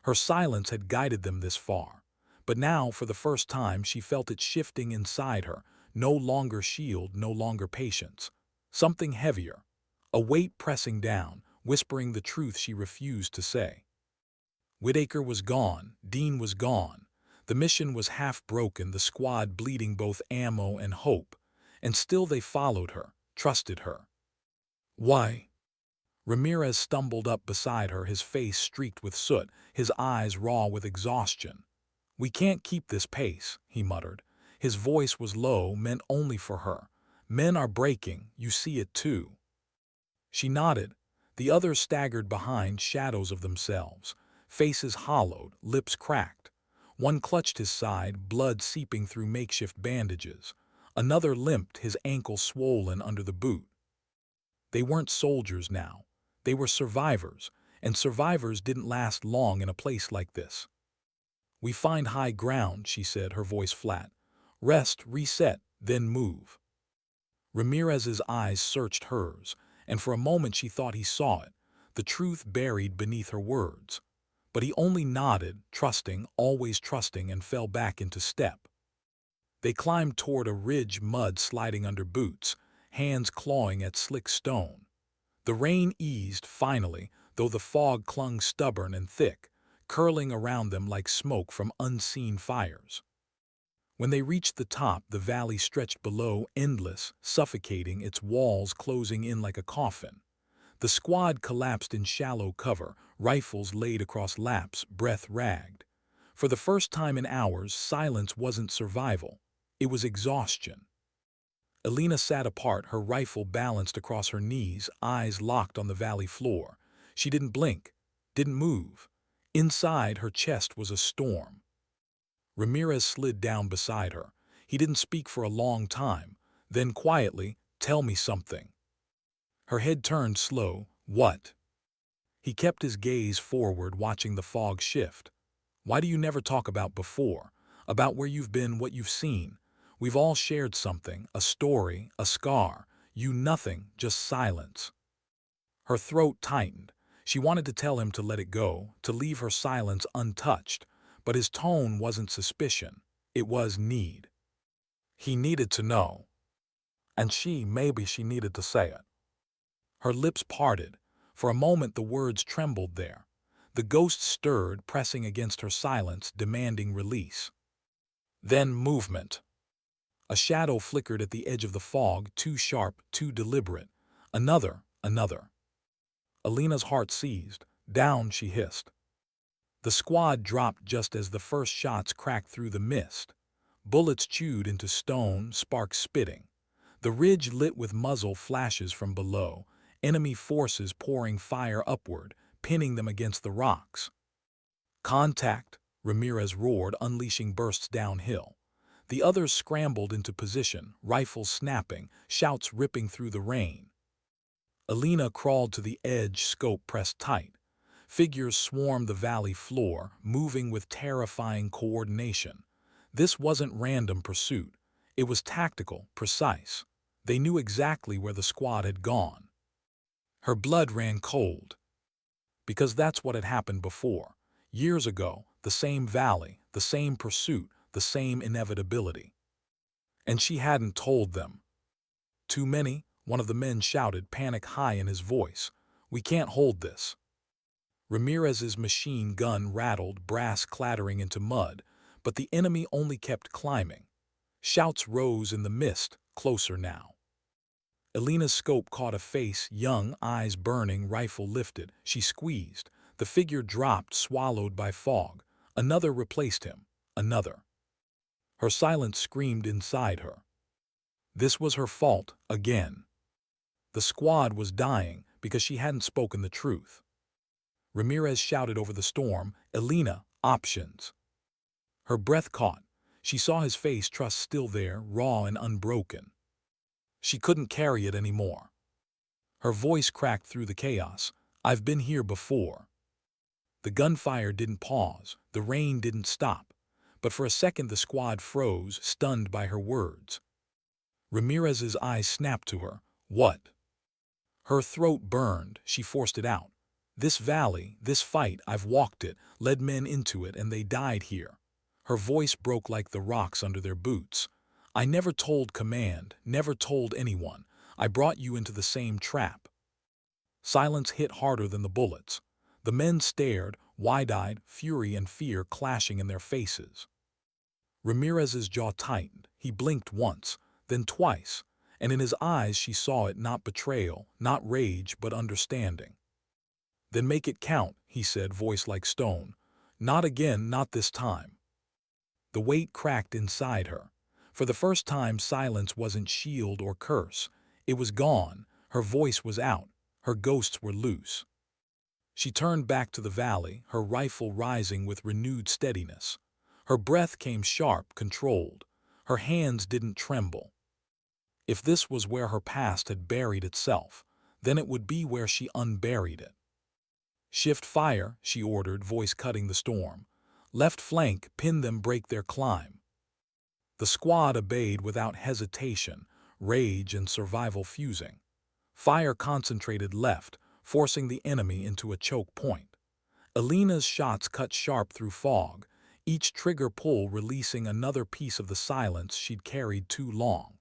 Her silence had guided them this far. But now, for the first time, she felt it shifting inside her. No longer shield, no longer patience. Something heavier. A weight pressing down, whispering the truth she refused to say. Whitaker was gone. Dean was gone. The mission was half broken, the squad bleeding both ammo and hope, and still they followed her, trusted her. Why? Ramirez stumbled up beside her, his face streaked with soot, his eyes raw with exhaustion. "We can't keep this pace," he muttered. His voice was low, meant only for her. "Men are breaking, you see it too." She nodded. The others staggered behind, shadows of themselves, faces hollowed, lips cracked. One clutched his side, blood seeping through makeshift bandages. Another limped, his ankle swollen under the boot. They weren't soldiers now. They were survivors, and survivors didn't last long in a place like this. "We find high ground," she said, her voice flat. "Rest, reset, then move." Ramirez's eyes searched hers, and for a moment she thought he saw it, the truth buried beneath her words. But he only nodded, trusting, always trusting, and fell back into step. They climbed toward a ridge, mud sliding under boots, hands clawing at slick stone. The rain eased, finally, though the fog clung stubborn and thick, curling around them like smoke from unseen fires. When they reached the top, the valley stretched below, endless, suffocating, its walls closing in like a coffin. The squad collapsed in shallow cover, rifles laid across laps, breath ragged. For the first time in hours, silence wasn't survival. It was exhaustion. Elena sat apart, her rifle balanced across her knees, eyes locked on the valley floor. She didn't blink, didn't move. Inside her chest was a storm. Ramirez slid down beside her. He didn't speak for a long time. Then quietly, "Tell me something." Her head turned slow. "What?" He kept his gaze forward, watching the fog shift. "Why do you never talk about before? About where you've been, what you've seen? We've all shared something, a story, a scar. You nothing, just silence." Her throat tightened. She wanted to tell him to let it go, to leave her silence untouched, but his tone wasn't suspicion. It was need. He needed to know. And maybe she needed to say it. Her lips parted. For a moment the words trembled there. The ghost stirred, pressing against her silence, demanding release. Then movement. A shadow flickered at the edge of the fog, too sharp, too deliberate. Another. Elena's heart seized. "Down," she hissed. The squad dropped just as the first shots cracked through the mist. Bullets chewed into stone, sparks spitting. The ridge lit with muzzle flashes from below, enemy forces pouring fire upward, pinning them against the rocks. "Contact!" Ramirez roared, unleashing bursts downhill. The others scrambled into position, rifles snapping, shouts ripping through the rain. Elena crawled to the edge, scope pressed tight. Figures swarmed the valley floor, moving with terrifying coordination. This wasn't random pursuit. It was tactical, precise. They knew exactly where the squad had gone. Her blood ran cold. Because that's what had happened before. Years ago, the same valley, the same pursuit, the same inevitability. And she hadn't told them. "Too many," one of the men shouted, panic high in his voice. "We can't hold this." Ramirez's machine gun rattled, brass clattering into mud, but the enemy only kept climbing. Shouts rose in the mist, closer now. Elena's scope caught a face, young, eyes burning, rifle lifted. She squeezed. The figure dropped, swallowed by fog. Another replaced him. Another. Her silence screamed inside her. This was her fault, again. The squad was dying because she hadn't spoken the truth. Ramirez shouted over the storm, "Elena, options." Her breath caught. She saw his face, trust still there, raw and unbroken. She couldn't carry it anymore. Her voice cracked through the chaos. "I've been here before." The gunfire didn't pause. The rain didn't stop. But for a second the squad froze, stunned by her words. Ramirez's eyes snapped to her. "What?" Her throat burned. She forced it out. "This valley, this fight, I've walked it, led men into it, and they died here." Her voice broke like the rocks under their boots. "I never told command, never told anyone. I brought you into the same trap." Silence hit harder than the bullets. The men stared, wide-eyed, fury and fear clashing in their faces. Ramirez's jaw tightened. He blinked once, then twice, and in his eyes she saw it not betrayal, not rage, but understanding. "Then make it count," he said, voice like stone. "Not again, not this time." The weight cracked inside her. For the first time, silence wasn't shield or curse. It was gone. Her voice was out. Her ghosts were loose. She turned back to the valley, her rifle rising with renewed steadiness. Her breath came sharp, controlled. Her hands didn't tremble. If this was where her past had buried itself, then it would be where she unburied it. "Shift fire," she ordered, voice cutting the storm. "Left flank, pin them, break their climb." The squad obeyed without hesitation, rage and survival fusing. Fire concentrated left, forcing the enemy into a choke point. Elena's shots cut sharp through fog, each trigger pull releasing another piece of the silence she'd carried too long.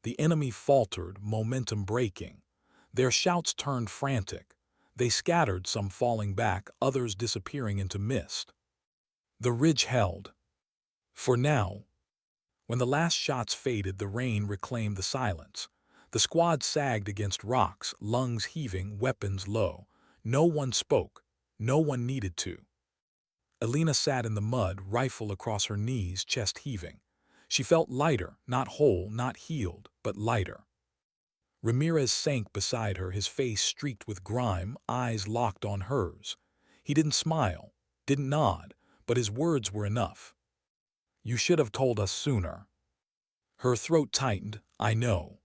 The enemy faltered, momentum breaking. Their shouts turned frantic. They scattered, some falling back, others disappearing into mist. The ridge held. For now. When the last shots faded, the rain reclaimed the silence. The squad sagged against rocks, lungs heaving, weapons low. No one spoke. No one needed to. Elena sat in the mud, rifle across her knees, chest heaving. She felt lighter, not whole, not healed, but lighter. Ramirez sank beside her, his face streaked with grime, eyes locked on hers. He didn't smile, didn't nod, but his words were enough. "You should have told us sooner." Her throat tightened. "I know.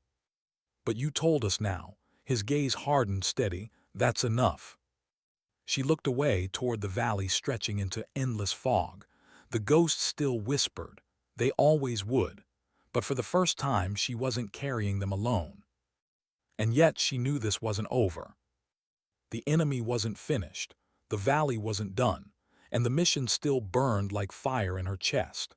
But you told us now." His gaze hardened, steady. "That's enough." She looked away toward the valley stretching into endless fog. The ghosts still whispered. They always would. But for the first time, she wasn't carrying them alone. And yet she knew this wasn't over. The enemy wasn't finished. The valley wasn't done. And the mission still burned like fire in her chest.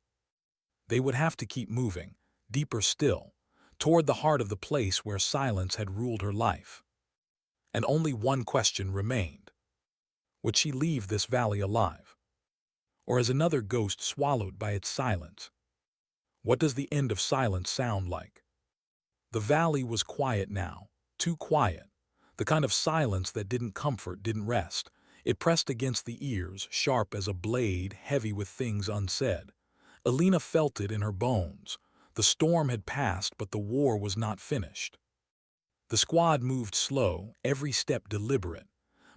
They would have to keep moving, deeper still, toward the heart of the place where silence had ruled her life. And only one question remained. Would she leave this valley alive? Or as another ghost swallowed by its silence? What does the end of silence sound like? The valley was quiet now, too quiet. The kind of silence that didn't comfort, didn't rest. It pressed against the ears, sharp as a blade, heavy with things unsaid. Elena felt it in her bones. The storm had passed, but the war was not finished. The squad moved slow, every step deliberate.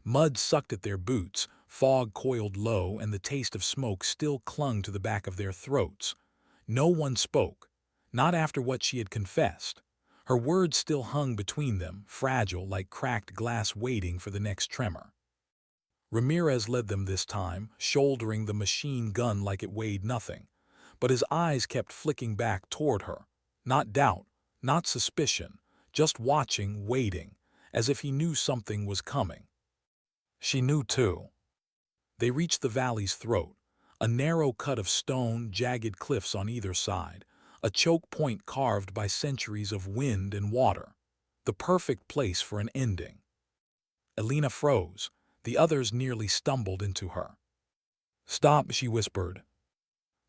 Mud sucked at their boots, fog coiled low, and the taste of smoke still clung to the back of their throats. No one spoke, not after what she had confessed. Her words still hung between them, fragile like cracked glass waiting for the next tremor. Ramirez led them this time, shouldering the machine gun like it weighed nothing. But his eyes kept flicking back toward her. Not doubt, not suspicion, just watching, waiting, as if he knew something was coming. She knew too. They reached the valley's throat, a narrow cut of stone, jagged cliffs on either side, a choke point carved by centuries of wind and water. The perfect place for an ending. Elena froze. The others nearly stumbled into her. "Stop," she whispered.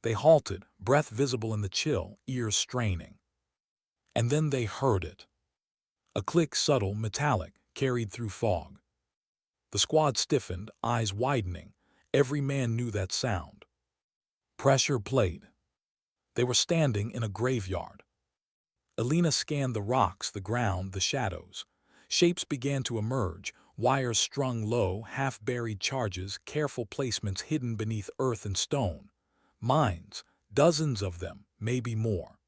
They halted, breath visible in the chill, ears straining. And then they heard it. A click, subtle, metallic, carried through fog. The squad stiffened, eyes widening. Every man knew that sound. Pressure plate. They were standing in a graveyard. Elena scanned the rocks, the ground, the shadows. Shapes began to emerge, wires strung low, half-buried charges, careful placements hidden beneath earth and stone. Mines, dozens of them, maybe more.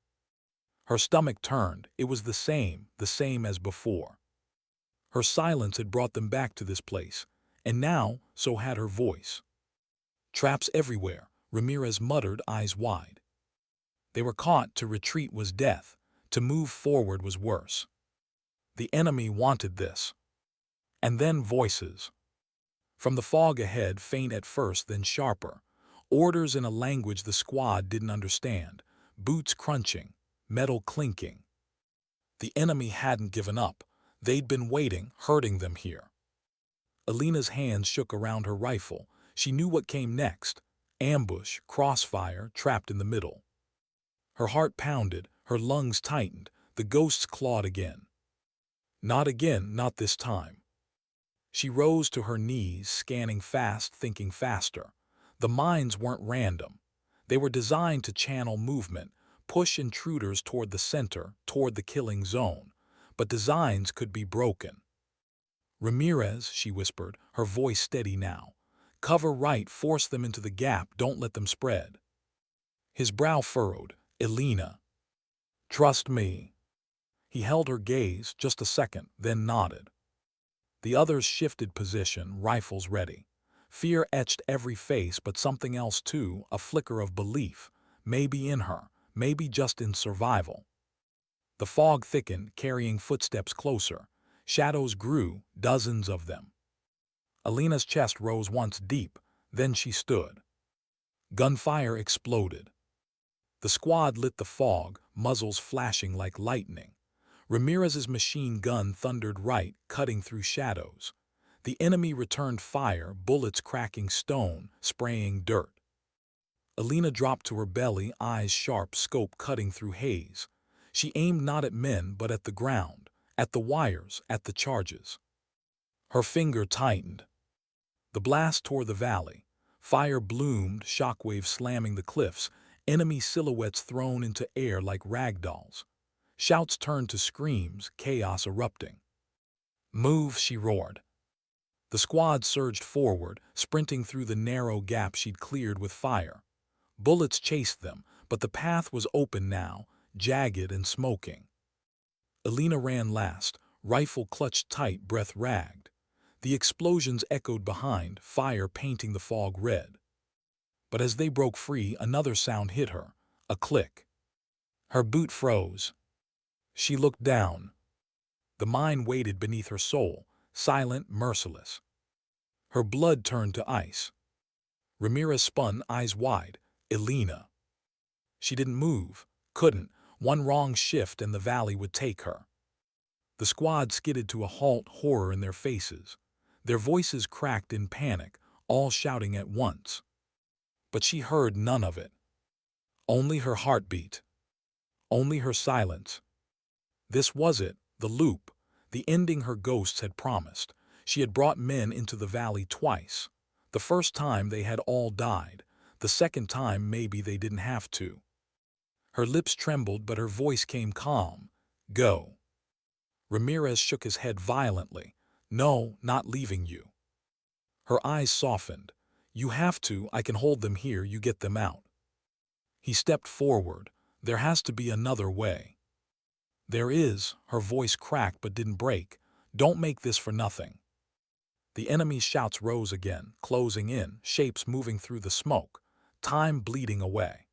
Her stomach turned. It was the same as before. Her silence had brought them back to this place, and now so had her voice. Traps everywhere, Ramirez muttered, eyes wide. They were caught. To retreat was death. To move forward was worse. The enemy wanted this. And then voices. From the fog ahead, faint at first, then sharper. Orders in a language the squad didn't understand. Boots crunching, metal clinking. The enemy hadn't given up. They'd been waiting, hurting them here. Elena's hands shook around her rifle. She knew what came next. Ambush, crossfire, trapped in the middle. Her heart pounded, her lungs tightened, the ghosts clawed again. Not again, not this time. She rose to her knees, scanning fast, thinking faster. The minds weren't random. They were designed to channel movement, push intruders toward the center, toward the killing zone. But designs could be broken. "Ramirez," she whispered, her voice steady now. "Cover right, force them into the gap, don't let them spread." His brow furrowed. "Elena. Trust me." He held her gaze just a second, then nodded. The others shifted position, rifles ready. Fear etched every face, but something else too, a flicker of belief. Maybe in her, maybe just in survival. The fog thickened, carrying footsteps closer. Shadows grew, dozens of them. Elena's chest rose once deep, then she stood. Gunfire exploded. The squad lit the fog, muzzles flashing like lightning. Ramirez's machine gun thundered right, cutting through shadows. The enemy returned fire, bullets cracking stone, spraying dirt. Elena dropped to her belly, eyes sharp, scope cutting through haze. She aimed not at men, but at the ground, at the wires, at the charges. Her finger tightened. The blast tore the valley. Fire bloomed, shockwaves slamming the cliffs, enemy silhouettes thrown into air like ragdolls. Shouts turned to screams, chaos erupting. "Move," she roared. The squad surged forward, sprinting through the narrow gap she'd cleared with fire. Bullets chased them, but the path was open now, jagged and smoking. Elena ran last, rifle clutched tight, breath ragged. The explosions echoed behind, fire painting the fog red. But as they broke free, another sound hit her, a click. Her boot froze. She looked down. The mine waited beneath her soul, silent, merciless. Her blood turned to ice. Ramirez spun, eyes wide. "Elena." She didn't move, couldn't. One wrong shift and the valley would take her. The squad skidded to a halt, horror in their faces. Their voices cracked in panic, all shouting at once. But she heard none of it. Only her heartbeat. Only her silence. This was it, the loop, the ending her ghosts had promised. She had brought men into the valley twice. The first time they had all died. The second time maybe they didn't have to. Her lips trembled, but her voice came calm. "Go." Ramirez shook his head violently. "No, not leaving you." Her eyes softened. "You have to, I can hold them here, you get them out." He stepped forward. "There has to be another way." "There is," her voice cracked but didn't break. "Don't make this for nothing." The enemy's shouts rose again, closing in, shapes moving through the smoke, time bleeding away.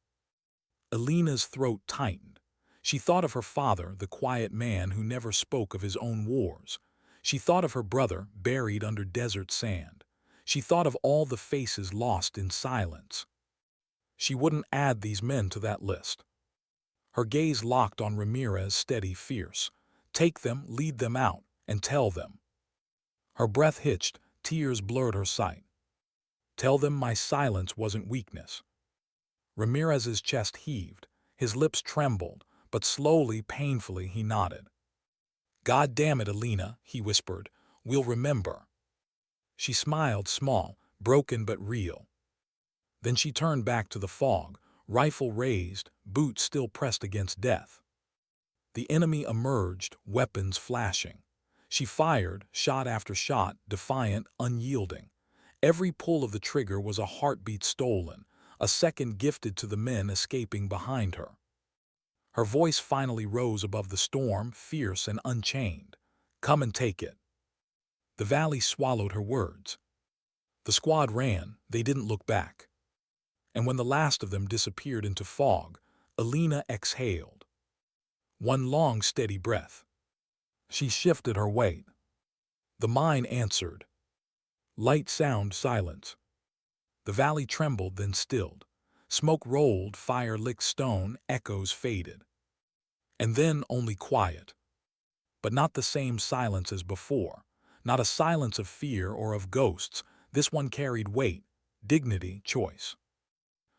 Elena's throat tightened. She thought of her father, the quiet man who never spoke of his own wars. She thought of her brother, buried under desert sand. She thought of all the faces lost in silence. She wouldn't add these men to that list. Her gaze locked on Ramirez, steady, fierce. "Take them, lead them out, and tell them." Her breath hitched, tears blurred her sight. "Tell them my silence wasn't weakness." Ramirez's chest heaved, his lips trembled, but slowly, painfully, he nodded. "God damn it, Elena," he whispered, "we'll remember." She smiled, small, broken but real. Then she turned back to the fog, rifle raised, boots still pressed against death. The enemy emerged, weapons flashing. She fired, shot after shot, defiant, unyielding. Every pull of the trigger was a heartbeat stolen, a second gifted to the men escaping behind her. Her voice finally rose above the storm, fierce and unchained. "Come and take it." The valley swallowed her words. The squad ran, they didn't look back. And when the last of them disappeared into fog, Elena exhaled. One long, steady breath. She shifted her weight. The mine answered. Light, sound, silence. The valley trembled, then stilled. Smoke rolled, fire licked stone, echoes faded. And then only quiet. But not the same silence as before. Not a silence of fear or of ghosts. This one carried weight, dignity, choice.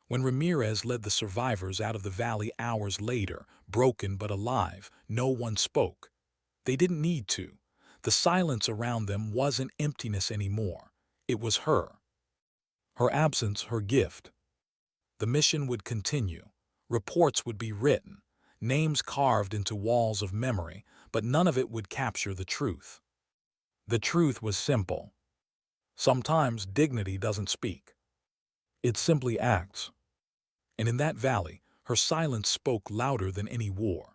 When Ramirez led the survivors out of the valley hours later, broken but alive, no one spoke. They didn't need to. The silence around them wasn't emptiness anymore. It was her. Her absence, her gift. The mission would continue. Reports would be written, names carved into walls of memory, but none of it would capture the truth. The truth was simple. Sometimes dignity doesn't speak. It simply acts. And in that valley, her silence spoke louder than any war.